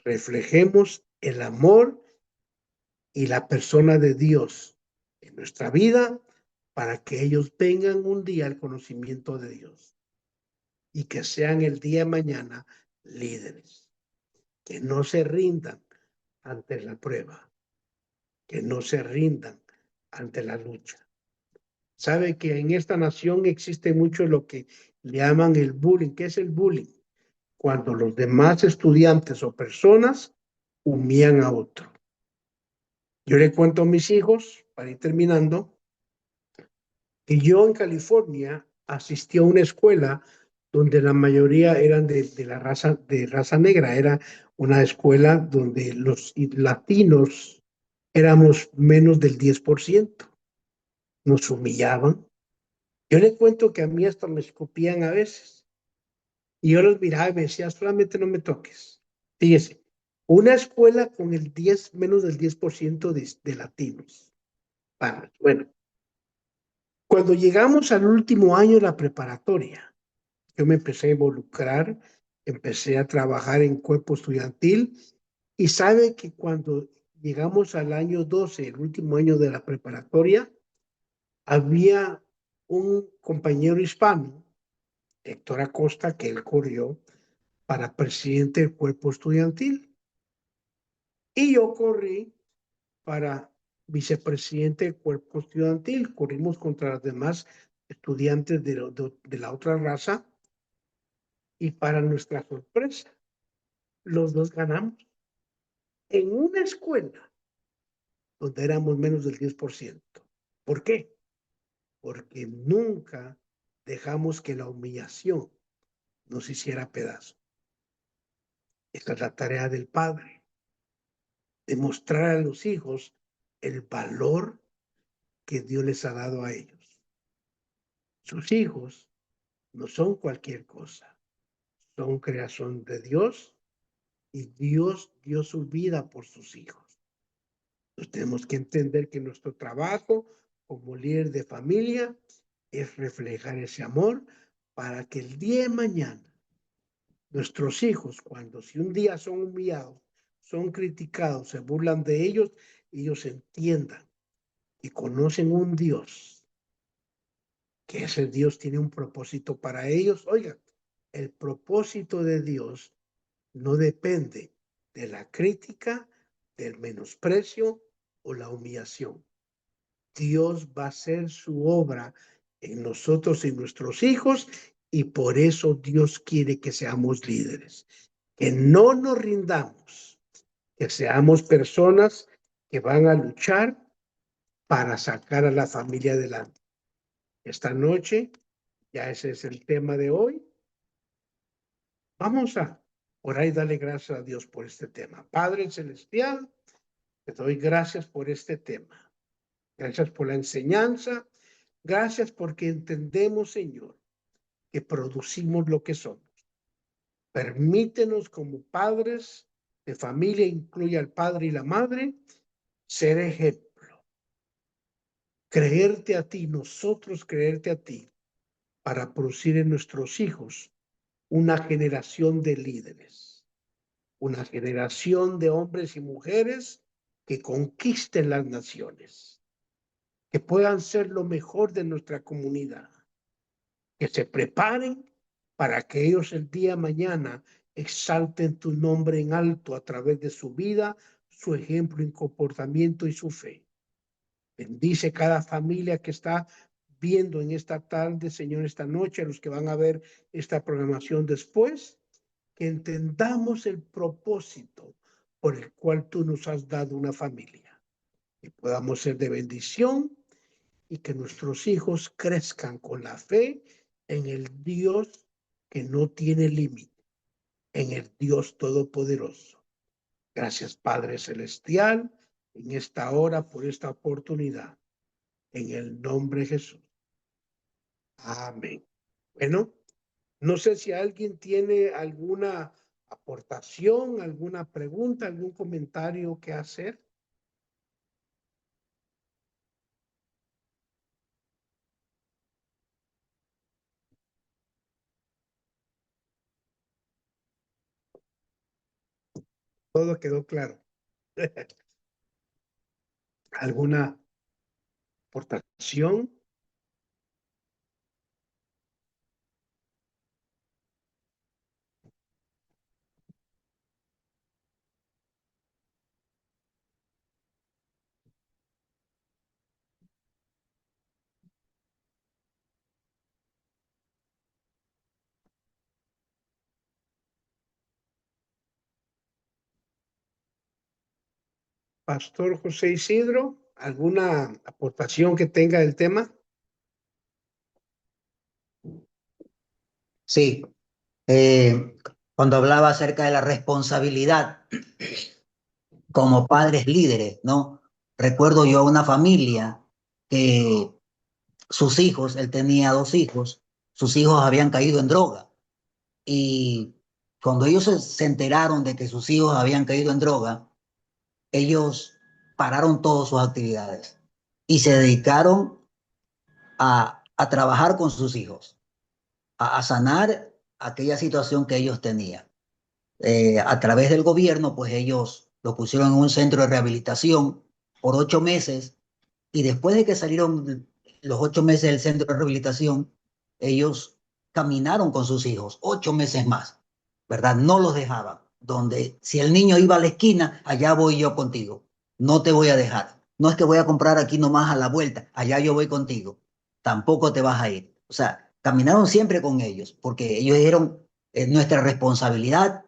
reflejemos el amor y la persona de Dios en nuestra vida para que ellos vengan un día al conocimiento de Dios y que sean el día de mañana líderes, que no se rindan ante la prueba, que no se rindan ante la lucha. Sabe que en esta nación existe mucho lo que le llaman el bullying. ¿Qué es el bullying? Cuando los demás estudiantes o personas humillan a otro. Yo le cuento a mis hijos, para ir terminando, que yo en California asistí a una escuela donde la mayoría eran de la raza negra. Era una escuela donde los latinos éramos menos del 10%. Nos humillaban. Yo le cuento que a mí hasta me escupían a veces. Y yo los miraba y me decía, solamente no me toques. Fíjese, una escuela con el 10, menos del 10% de latinos. Bueno, cuando llegamos al último año de la preparatoria, yo me empecé a involucrar, empecé a trabajar en cuerpo estudiantil y sabe que cuando llegamos al año 12, el último año de la preparatoria, había un compañero hispano, Héctor Acosta, que él corrió para presidente del cuerpo estudiantil. Y yo corrí para vicepresidente del cuerpo estudiantil. Corrimos contra los demás estudiantes de la otra raza. Y para nuestra sorpresa, los dos ganamos. En una escuela donde éramos menos del 10%. ¿Por qué? Porque nunca dejamos que la humillación nos hiciera pedazo. Esta es la tarea del padre. Demostrar a los hijos el valor que Dios les ha dado a ellos. Sus hijos no son cualquier cosa, son creación de Dios y Dios dio su vida por sus hijos. Entonces tenemos que entender que nuestro trabajo como líder de familia es reflejar ese amor para que el día de mañana nuestros hijos, cuando si un día son humillados, son criticados, se burlan de ellos entiendan y conocen un Dios, que ese Dios tiene un propósito para ellos. Oigan, el propósito de Dios no depende de la crítica, del menosprecio o la humillación. Dios va a hacer su obra en nosotros y nuestros hijos, y por eso Dios quiere que seamos líderes, que no nos rindamos, que seamos personas que van a luchar para sacar a la familia adelante. Esta noche, ya ese es el tema de hoy. Vamos a orar y darle gracias a Dios por este tema. Padre Celestial, te doy gracias por este tema. Gracias por la enseñanza. Gracias porque entendemos, Señor, que producimos lo que somos. Permítenos como padres de familia, incluye al padre y la madre, ser ejemplo. Creerte a ti, nosotros creerte a ti, para producir en nuestros hijos una generación de líderes, una generación de hombres y mujeres que conquisten las naciones, que puedan ser lo mejor de nuestra comunidad, que se preparen para que ellos el día de mañana exalten tu nombre en alto a través de su vida, su ejemplo y comportamiento y su fe. Bendice cada familia que está viendo en esta tarde, Señor, esta noche, a los que van a ver esta programación después, que entendamos el propósito por el cual tú nos has dado una familia, que podamos ser de bendición y que nuestros hijos crezcan con la fe en el Dios que no tiene límite, en el Dios todopoderoso. Gracias, Padre Celestial, en esta hora por esta oportunidad, en el nombre de Jesús. Amén. Bueno, no sé si alguien tiene alguna aportación, alguna pregunta, algún comentario que hacer. Todo quedó claro. ¿Alguna aportación? Pastor José Isidro, ¿alguna aportación que tenga del tema? Sí, cuando hablaba acerca de la responsabilidad como padres líderes, ¿no? Recuerdo yo a una familia que sus hijos, él tenía 2 hijos, sus hijos habían caído en droga. Y cuando ellos se enteraron de que sus hijos habían caído en droga, ellos pararon todas sus actividades y se dedicaron a trabajar con sus hijos, a sanar aquella situación que ellos tenían. A través del gobierno, pues ellos lo pusieron en un centro de rehabilitación por 8 meses, y después de que salieron los 8 meses del centro de rehabilitación, ellos caminaron con sus hijos 8 meses más, ¿verdad? No los dejaban. Donde si el niño iba a la esquina, allá voy yo contigo. No te voy a dejar. No es que voy a comprar aquí nomás a la vuelta, allá yo voy contigo. Tampoco te vas a ir. O sea, caminaron siempre con ellos, porque ellos dijeron, nuestra responsabilidad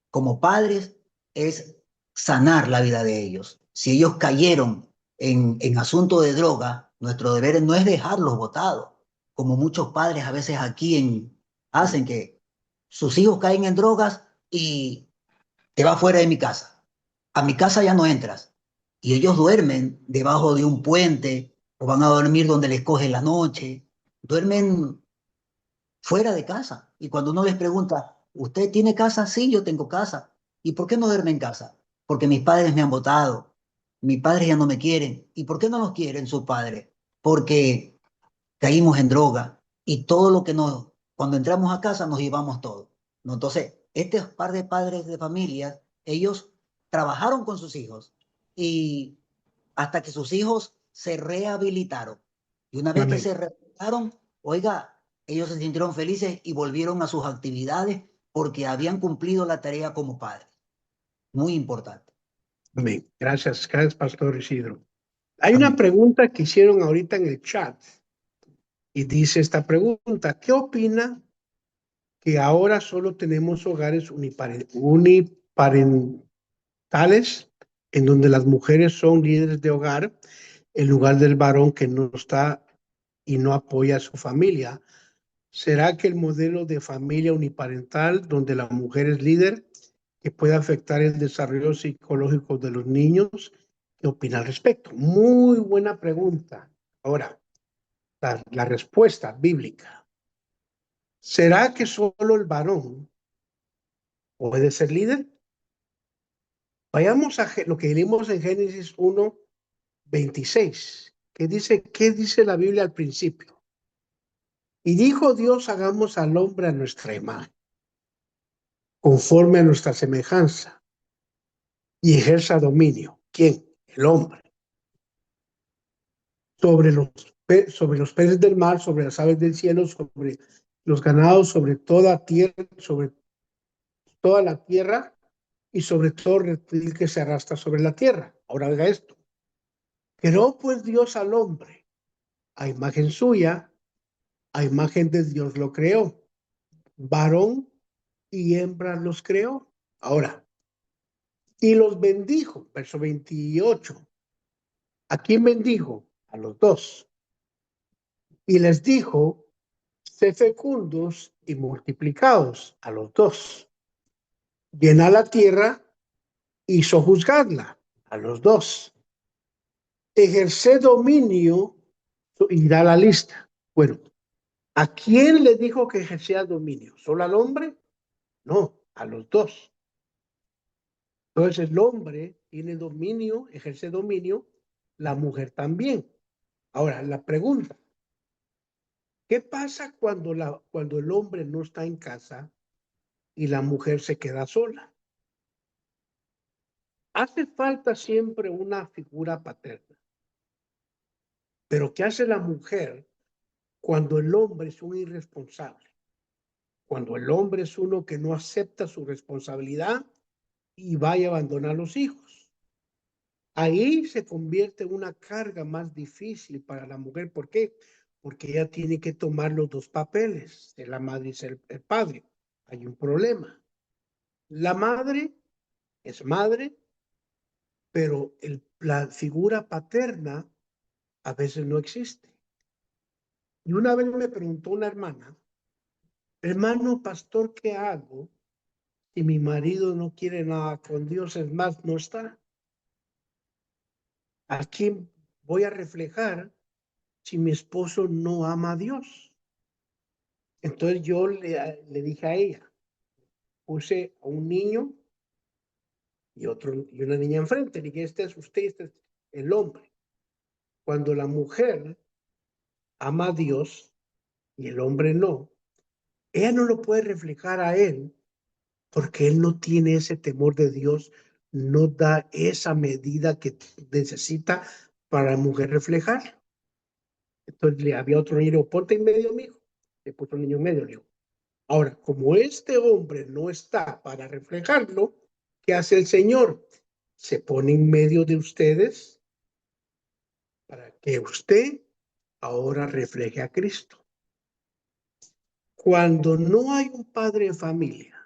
como padres es sanar la vida de ellos. Si ellos cayeron en asunto de droga, nuestro deber no es dejarlos botados, como muchos padres a veces aquí hacen, que sus hijos caen en drogas y te vas fuera de mi casa. A mi casa ya no entras. Y ellos duermen debajo de un puente o van a dormir donde les coge la noche. duermen fuera de casa. Y cuando uno les pregunta, ¿usted tiene casa? Sí, yo tengo casa. ¿Y por qué no duerme en casa? Porque mis padres me han botado, mis padres ya no me quieren. ¿Y por qué no nos quieren sus padres? Porque caímos en droga y todo lo que nos, cuando entramos a casa nos llevamos todo, ¿no? Entonces, este par de padres de familia, ellos trabajaron con sus hijos y hasta que sus hijos se rehabilitaron. Y una vez que Amén. se rehabilitaron, oiga, ellos se sintieron felices y volvieron a sus actividades porque habían cumplido la tarea como padres. Muy importante. Amén. Gracias, Pastor Isidro. Hay una Amén. pregunta que hicieron ahorita en el chat y dice esta pregunta: ¿qué opina que ahora solo tenemos hogares uniparentales en donde las mujeres son líderes de hogar en lugar del varón que no está y no apoya a su familia? ¿Será que el modelo de familia uniparental donde la mujer es líder que puede afectar el desarrollo psicológico de los niños? ¿Qué opina al respecto? Muy buena pregunta. Ahora, la respuesta bíblica. ¿Será que solo el varón puede ser líder? Vayamos a lo que leímos en Génesis 1:26, que dice, ¿qué dice la Biblia al principio? Y dijo Dios, hagamos al hombre a nuestra imagen, conforme a nuestra semejanza, y ejerza dominio. ¿Quién? El hombre. Sobre los peces del mar, sobre las aves del cielo, sobre los ganados, sobre toda tierra, sobre toda la tierra y sobre todo reptil que se arrastra sobre la tierra. Ahora oiga esto. Creó pues Dios al hombre, a imagen suya, a imagen de Dios lo creó. Varón y hembra los creó. Ahora, y los bendijo, verso 28. ¿A quién bendijo? A los dos. Y les dijo, sé fecundos y multiplicados, a los dos. Llenad la tierra y sojuzgadla, a los dos. Ejerced dominio y da la lista. Bueno, ¿a quién le dijo que ejercía dominio? ¿Solo al hombre? No, a los dos. Entonces el hombre tiene dominio, ejerce dominio, la mujer también. Ahora, la pregunta, ¿qué pasa cuando el hombre no está en casa y la mujer se queda sola? Hace falta siempre una figura paterna. Pero ¿qué hace la mujer cuando el hombre es un irresponsable? Cuando el hombre es uno que no acepta su responsabilidad y vaya a abandonar a los hijos. Ahí se convierte en una carga más difícil para la mujer. ¿Por qué? Porque ella tiene que tomar los dos papeles, de la madre y el padre. Hay un problema. La madre es madre, pero la figura paterna a veces no existe. Y una vez me preguntó una hermana, hermano pastor, ¿qué hago si mi marido no quiere nada con Dios? Es más, no está. ¿A quién voy a reflejar si mi esposo no ama a Dios? Entonces yo le dije a ella, puse a un niño y una niña enfrente. Le dije, este es usted, este es el hombre. Cuando la mujer ama a Dios y el hombre no, ella no lo puede reflejar a él porque él no tiene ese temor de Dios, no da esa medida que necesita para la mujer reflejar. Entonces le había otro niño, ponte en medio, mijo. Le puso un niño en medio, le dijo. Ahora, como este hombre no está para reflejarlo, ¿qué hace el Señor? Se pone en medio de ustedes para que usted ahora refleje a Cristo. Cuando no hay un padre de familia,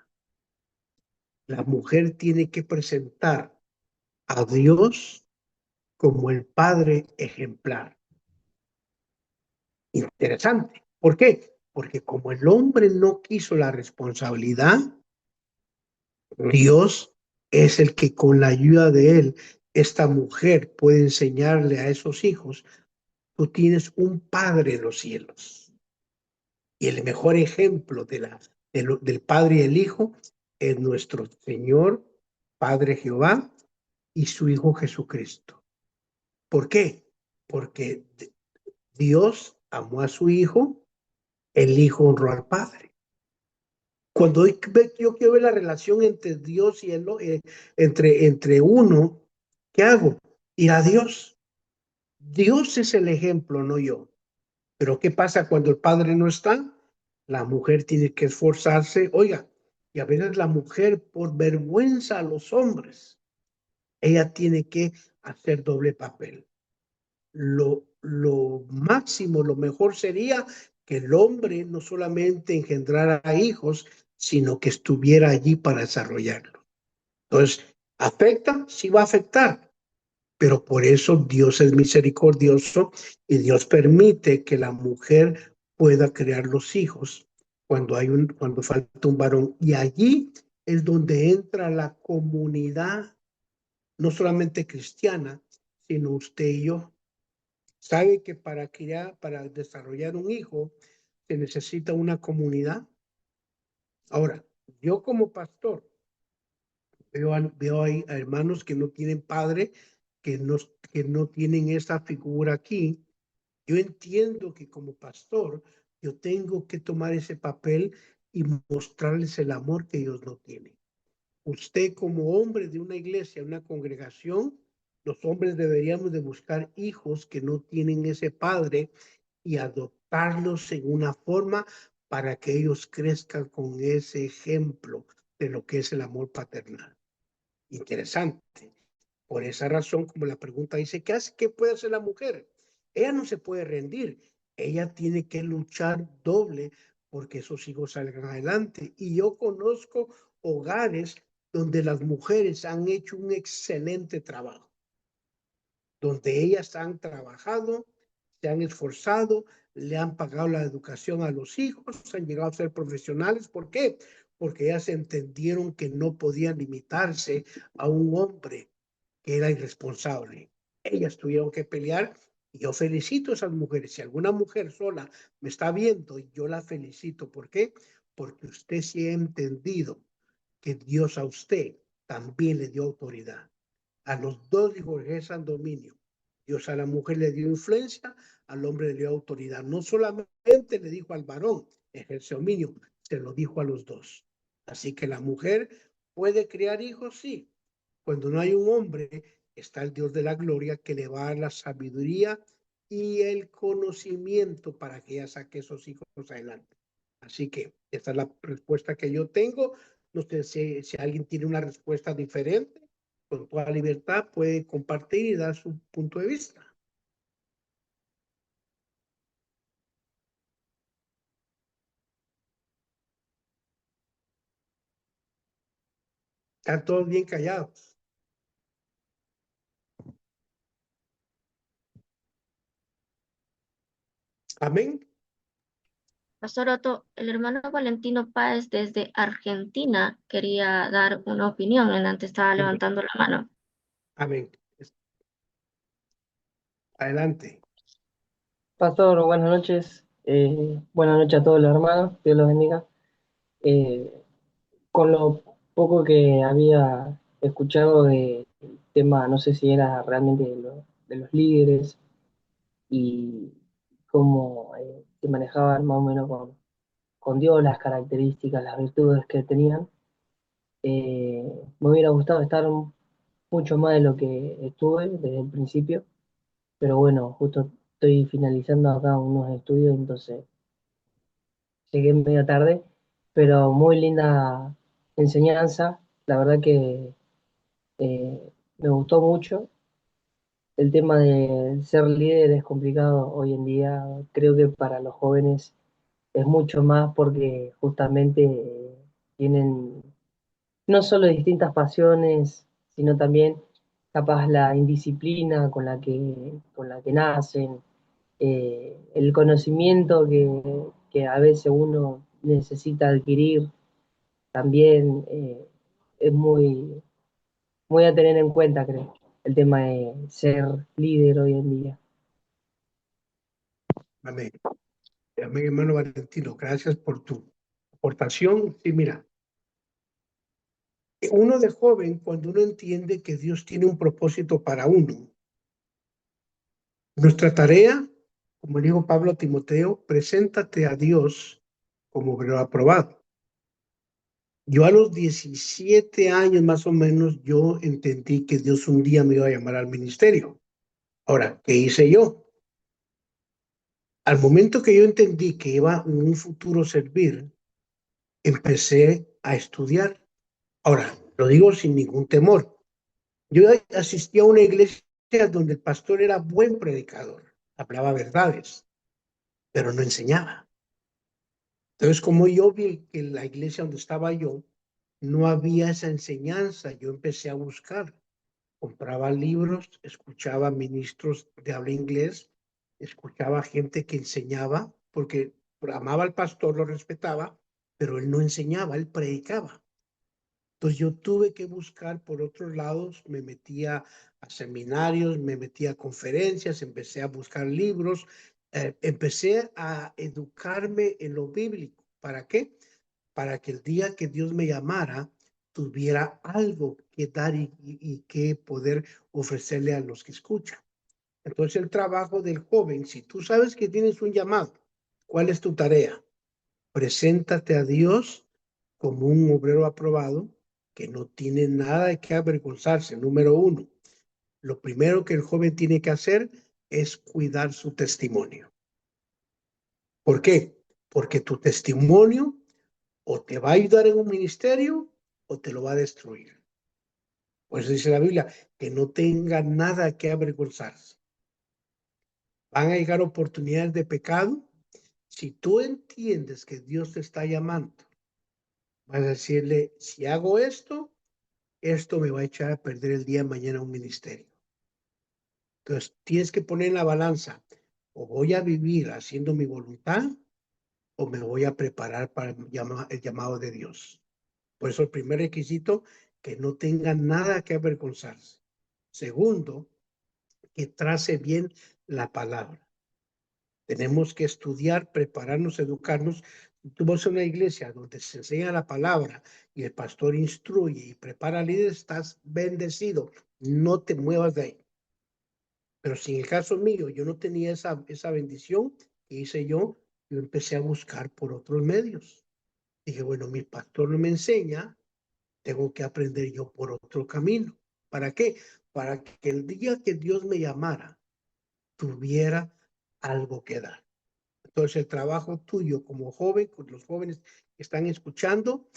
la mujer tiene que presentar a Dios como el padre ejemplar. Interesante. ¿Por qué? Porque como el hombre no quiso la responsabilidad, Dios es el que con la ayuda de él, esta mujer puede enseñarle a esos hijos, tú tienes un padre en los cielos. Y el mejor ejemplo del Padre y el Hijo es nuestro Señor, Padre Jehová y su Hijo Jesucristo. ¿Por qué? Porque Dios amó a su Hijo, el Hijo honró al Padre. Cuando yo quiero ver la relación entre Dios y entre uno, ¿qué hago? Ir a Dios. Dios es el ejemplo, no yo. Pero ¿qué pasa cuando el padre no está? La mujer tiene que esforzarse. Oiga, y a veces la mujer, por vergüenza a los hombres, ella tiene que hacer doble papel. Lo máximo, lo mejor sería que el hombre no solamente engendrara hijos, sino que estuviera allí para desarrollarlo. Entonces, ¿afecta? Sí va a afectar, pero por eso Dios es misericordioso y Dios permite que la mujer pueda crear los hijos cuando falta un varón. Y allí es donde entra la comunidad, no solamente cristiana, sino usted y yo. ¿Sabe que para desarrollar un hijo, se necesita una comunidad? Ahora, yo como pastor veo a hermanos que no tienen padre, que no tienen esa figura aquí. Yo entiendo que como pastor, yo tengo que tomar ese papel y mostrarles el amor que ellos no tienen. Usted como hombre de una iglesia, una congregación, los hombres deberíamos de buscar hijos que no tienen ese padre y adoptarlos en una forma para que ellos crezcan con ese ejemplo de lo que es el amor paternal. Interesante. Por esa razón, como la pregunta dice, ¿qué puede hacer la mujer? Ella no se puede rendir. Ella tiene que luchar doble porque esos hijos salgan adelante. Y yo conozco hogares donde las mujeres han hecho un excelente trabajo, donde ellas han trabajado, se han esforzado, le han pagado la educación a los hijos, han llegado a ser profesionales. ¿Por qué? Porque ellas entendieron que no podían limitarse a un hombre que era irresponsable. Ellas tuvieron que pelear y yo felicito a esas mujeres. Si alguna mujer sola me está viendo, yo la felicito. ¿Por qué? Porque usted sí ha entendido que Dios a usted también le dio autoridad. A los dos dijo ejerzan dominio. Dios a la mujer le dio influencia, al hombre le dio autoridad. No solamente le dijo al varón, ejerce dominio, se lo dijo a los dos. Así que la mujer puede criar hijos, sí. Cuando no hay un hombre, está el Dios de la gloria que le va a dar la sabiduría y el conocimiento para que ella saque esos hijos adelante. Así que esta es la respuesta que yo tengo. No sé si alguien tiene una respuesta diferente, con toda libertad puede compartir y dar su punto de vista. Están todos bien callados. Amén. Pastor Otto, el hermano Valentino Páez desde Argentina quería dar una opinión, él antes estaba Amén. levantando la mano. Amén. Adelante. Pastor, buenas noches. Buenas noches a todos los hermanos, Dios los bendiga. Eh, con lo poco que había escuchado del tema, no sé si era realmente de los líderes y cómo se manejaban más o menos con Dios, las características, las virtudes que tenían. Me hubiera gustado estar mucho más de lo que estuve desde el principio, pero bueno, justo estoy finalizando acá unos estudios, entonces llegué medio tarde, pero muy linda enseñanza. La verdad que me gustó mucho. El tema de ser líder es complicado hoy en día. Creo que para los jóvenes es mucho más porque justamente tienen no solo distintas pasiones, sino también capaz la indisciplina con la que nacen, el conocimiento que a veces uno necesita adquirir también es muy a tener en cuenta, creo, el tema de ser líder hoy en día. Amén. Amén, hermano Valentino, gracias por tu aportación. Sí, mira, uno de joven, cuando uno entiende que Dios tiene un propósito para uno, nuestra tarea, como dijo Pablo a Timoteo, preséntate a Dios como obrero aprobado. Yo a los 17 años más o menos, yo entendí que Dios un día me iba a llamar al ministerio. Ahora, ¿qué hice yo? Al momento que yo entendí que iba en un futuro servir, empecé a estudiar. Ahora, lo digo sin ningún temor. Yo asistí a una iglesia donde el pastor era buen predicador, hablaba verdades, pero no enseñaba. Entonces, como yo vi que en la iglesia donde estaba yo no había esa enseñanza, yo empecé a buscar. Compraba libros, escuchaba ministros de habla inglés, escuchaba gente que enseñaba, porque amaba al pastor, lo respetaba, pero él no enseñaba, él predicaba. Entonces yo tuve que buscar por otros lados, me metía a seminarios, me metía a conferencias, empecé a buscar libros, empecé a educarme en lo bíblico. ¿Para qué? Para que el día que Dios me llamara, tuviera algo que dar y que poder ofrecerle a los que escuchan. Entonces el trabajo del joven, si tú sabes que tienes un llamado, ¿cuál es tu tarea? Preséntate a Dios como un obrero aprobado que no tiene nada de qué avergonzarse. Número uno, lo primero que el joven tiene que hacer es cuidar su testimonio. ¿Por qué? Porque tu testimonio o te va a ayudar en un ministerio o te lo va a destruir. Pues dice la Biblia, que no tenga nada que avergonzarse. Van a llegar oportunidades de pecado. Si tú entiendes que Dios te está llamando, vas a decirle, si hago esto me va a echar a perder el día de mañana un ministerio. Entonces, tienes que poner en la balanza, o voy a vivir haciendo mi voluntad, o me voy a preparar para el llamado de Dios. Por eso el primer requisito, que no tenga nada que avergonzarse. Segundo, que trace bien la palabra. Tenemos que estudiar, prepararnos, educarnos. Tú vas a una iglesia donde se enseña la palabra y el pastor instruye y prepara líderes, estás bendecido. No te muevas de ahí. Pero si en el caso mío yo no tenía esa bendición, ¿qué hice yo? Yo empecé a buscar por otros medios. Dije, bueno, mi pastor no me enseña, tengo que aprender yo por otro camino. ¿Para qué? Para que el día que Dios me llamara, tuviera algo que dar. Entonces, el trabajo tuyo como joven, con los jóvenes que están escuchando,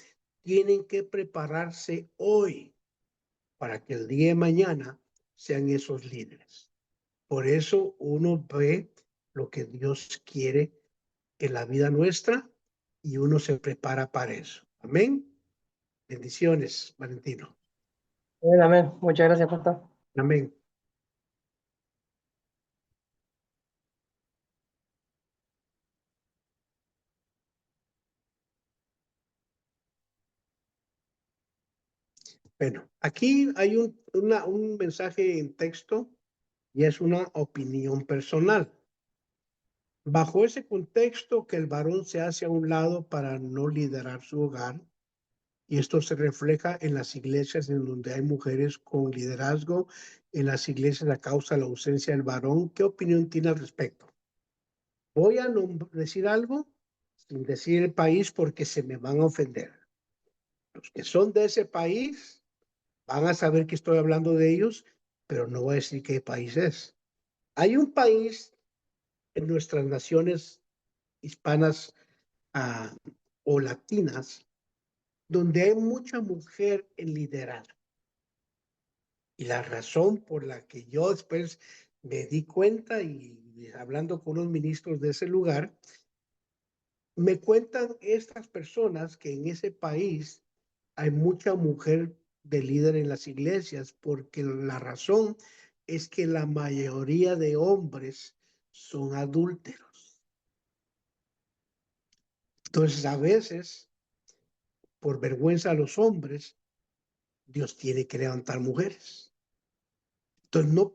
tienen que prepararse hoy para que el día de mañana sean esos líderes. Por eso uno ve lo que Dios quiere en la vida nuestra y uno se prepara para eso. Amén. Bendiciones, Valentino. Amén, amén. Muchas gracias, pastor. Amén. Bueno, aquí hay un mensaje en texto y es una opinión personal. Bajo ese contexto que el varón se hace a un lado para no liderar su hogar, y esto se refleja en las iglesias en donde hay mujeres con liderazgo, en las iglesias a causa de la ausencia del varón. ¿Qué opinión tiene al respecto? Voy a decir algo sin decir el país porque se me van a ofender. Los que son de ese país van a saber que estoy hablando de ellos, pero no voy a decir qué país es. Hay un país en nuestras naciones hispanas o latinas donde hay mucha mujer en liderazgo. Y la razón por la que yo después me di cuenta y hablando con unos ministros de ese lugar, me cuentan estas personas que en ese país hay mucha mujer de líder en las iglesias, porque la razón es que la mayoría de hombres son adúlteros. Entonces, a veces, por vergüenza a los hombres, Dios tiene que levantar mujeres. Entonces, no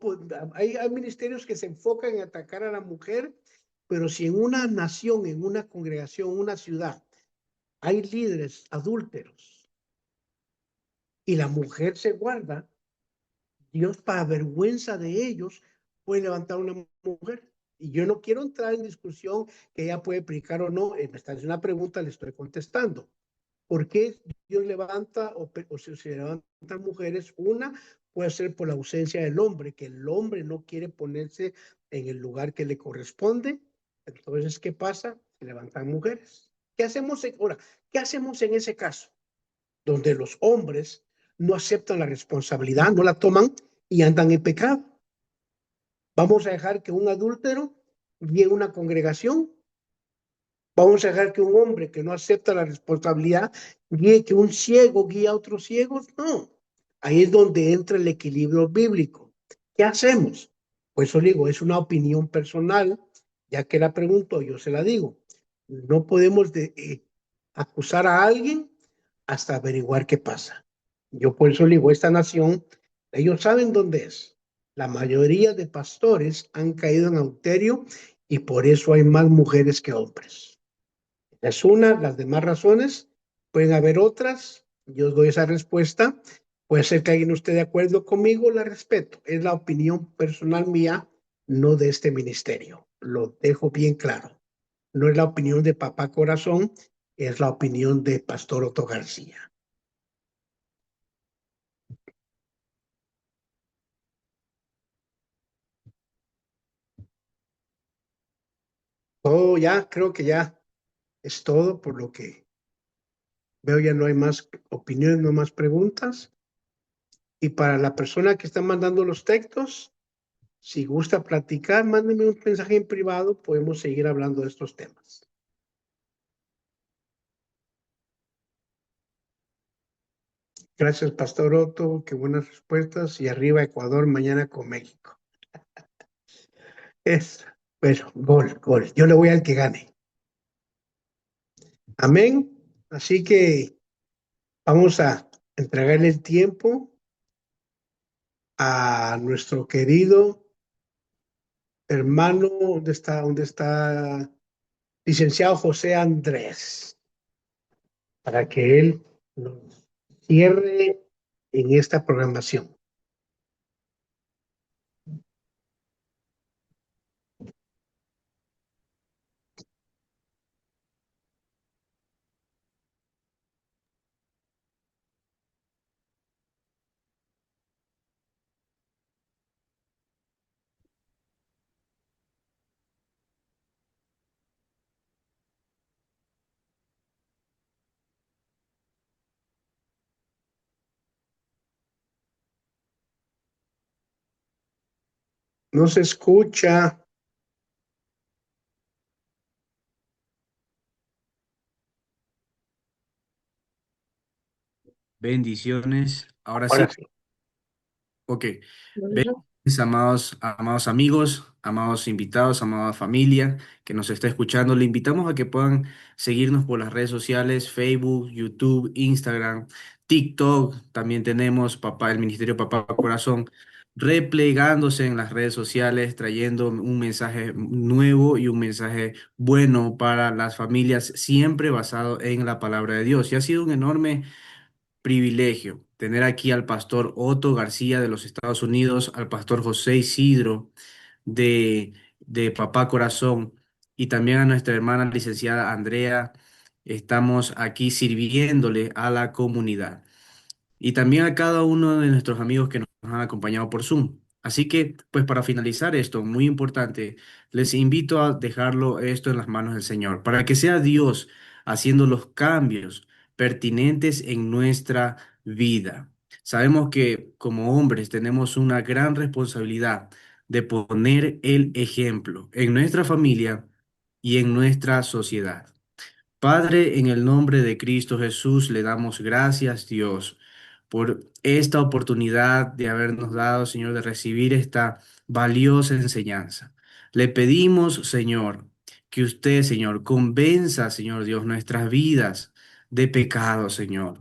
hay ministerios que se enfocan en atacar a la mujer pero si en una nación, en una congregación, en una ciudad, hay líderes adúlteros y la mujer se guarda, Dios, para vergüenza de ellos, puede levantar una mujer. Y yo no quiero entrar en discusión que ella puede predicar o no. Me está haciendo una pregunta, le estoy contestando. ¿Por qué Dios levanta o se levantan mujeres? Una puede ser por la ausencia del hombre, que el hombre no quiere ponerse en el lugar que le corresponde. Entonces, ¿qué pasa? Se levantan mujeres. ¿Qué hacemos ahora? ¿Qué hacemos en ese caso? Donde los hombres no aceptan la responsabilidad, no la toman y andan en pecado. Vamos a dejar que un adúltero guíe una congregación. Vamos a dejar que un hombre que no acepta la responsabilidad guíe, que un ciego guíe a otros ciegos. No. Ahí es donde entra el equilibrio bíblico. ¿Qué hacemos? Pues eso digo, es una opinión personal. Ya que la pregunto, yo se la digo. No podemos acusar a alguien hasta averiguar qué pasa. Yo por eso digo, esta nación, ellos saben dónde es. La mayoría de pastores han caído en adulterio y por eso hay más mujeres que hombres. Es una, las demás razones, pueden haber otras, yo os doy esa respuesta, puede ser que alguien no esté de acuerdo conmigo, la respeto, es la opinión personal mía, no de este ministerio, lo dejo bien claro, no es la opinión de Papá Corazón, es la opinión de Pastor Otto García. Todo ya, creo que ya es todo por lo que veo, ya no hay más opiniones, no más preguntas. Y para la persona que está mandando los textos, si gusta platicar, mándeme un mensaje en privado, podemos seguir hablando de estos temas. Gracias, Pastor Otto, qué buenas respuestas. Y arriba Ecuador, mañana con México. Es, bueno, gol, gol. Yo le voy al que gane. Amén. Así que vamos a entregarle el tiempo a nuestro querido hermano, ¿dónde está? ¿Dónde está? Licenciado José Andrés, para que él nos cierre en esta programación. No se escucha. Bendiciones. Ahora Ahora sí. sí. Ok. Bueno, Bendiciones, amados amigos, amados invitados, amada familia que nos está escuchando. Le invitamos a que puedan seguirnos por las redes sociales, Facebook, YouTube, Instagram, TikTok. También tenemos el Ministerio Papá Corazón, replegándose en las redes sociales, trayendo un mensaje nuevo y un mensaje bueno para las familias, siempre basado en la palabra de Dios. Y ha sido un enorme privilegio tener aquí al pastor Otto García de los Estados Unidos, al pastor José Isidro de, de Papá Corazón y también a nuestra hermana licenciada Andrea. Estamos aquí sirviéndole a la comunidad y también a cada uno de nuestros amigos que nos han acompañado por Zoom. Así que, pues para finalizar esto, muy importante, les invito a dejarlo esto en las manos del Señor, para que sea Dios haciendo los cambios pertinentes en nuestra vida. Sabemos que como hombres tenemos una gran responsabilidad de poner el ejemplo en nuestra familia y en nuestra sociedad. Padre, en el nombre de Cristo Jesús, le damos gracias, Dios, por esta oportunidad de habernos dado, Señor, de recibir esta valiosa enseñanza. Le pedimos, Señor, que usted, Señor, convenza, Señor Dios, nuestras vidas de pecado, Señor.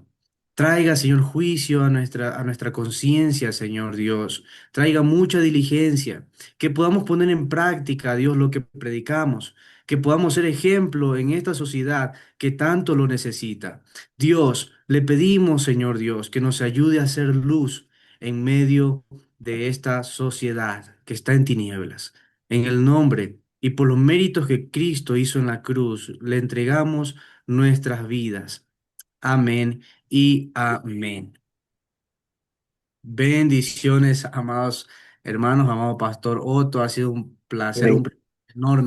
Traiga, Señor, juicio a nuestra conciencia, Señor Dios. Traiga mucha diligencia, que podamos poner en práctica, Dios, lo que predicamos, que podamos ser ejemplo en esta sociedad que tanto lo necesita. Dios, le pedimos, Señor Dios, que nos ayude a hacer luz en medio de esta sociedad que está en tinieblas. En el nombre y por los méritos que Cristo hizo en la cruz, le entregamos nuestras vidas. Amén y amén. Bendiciones, amados hermanos, amado Pastor Otto. Ha sido un placer, un privilegio enorme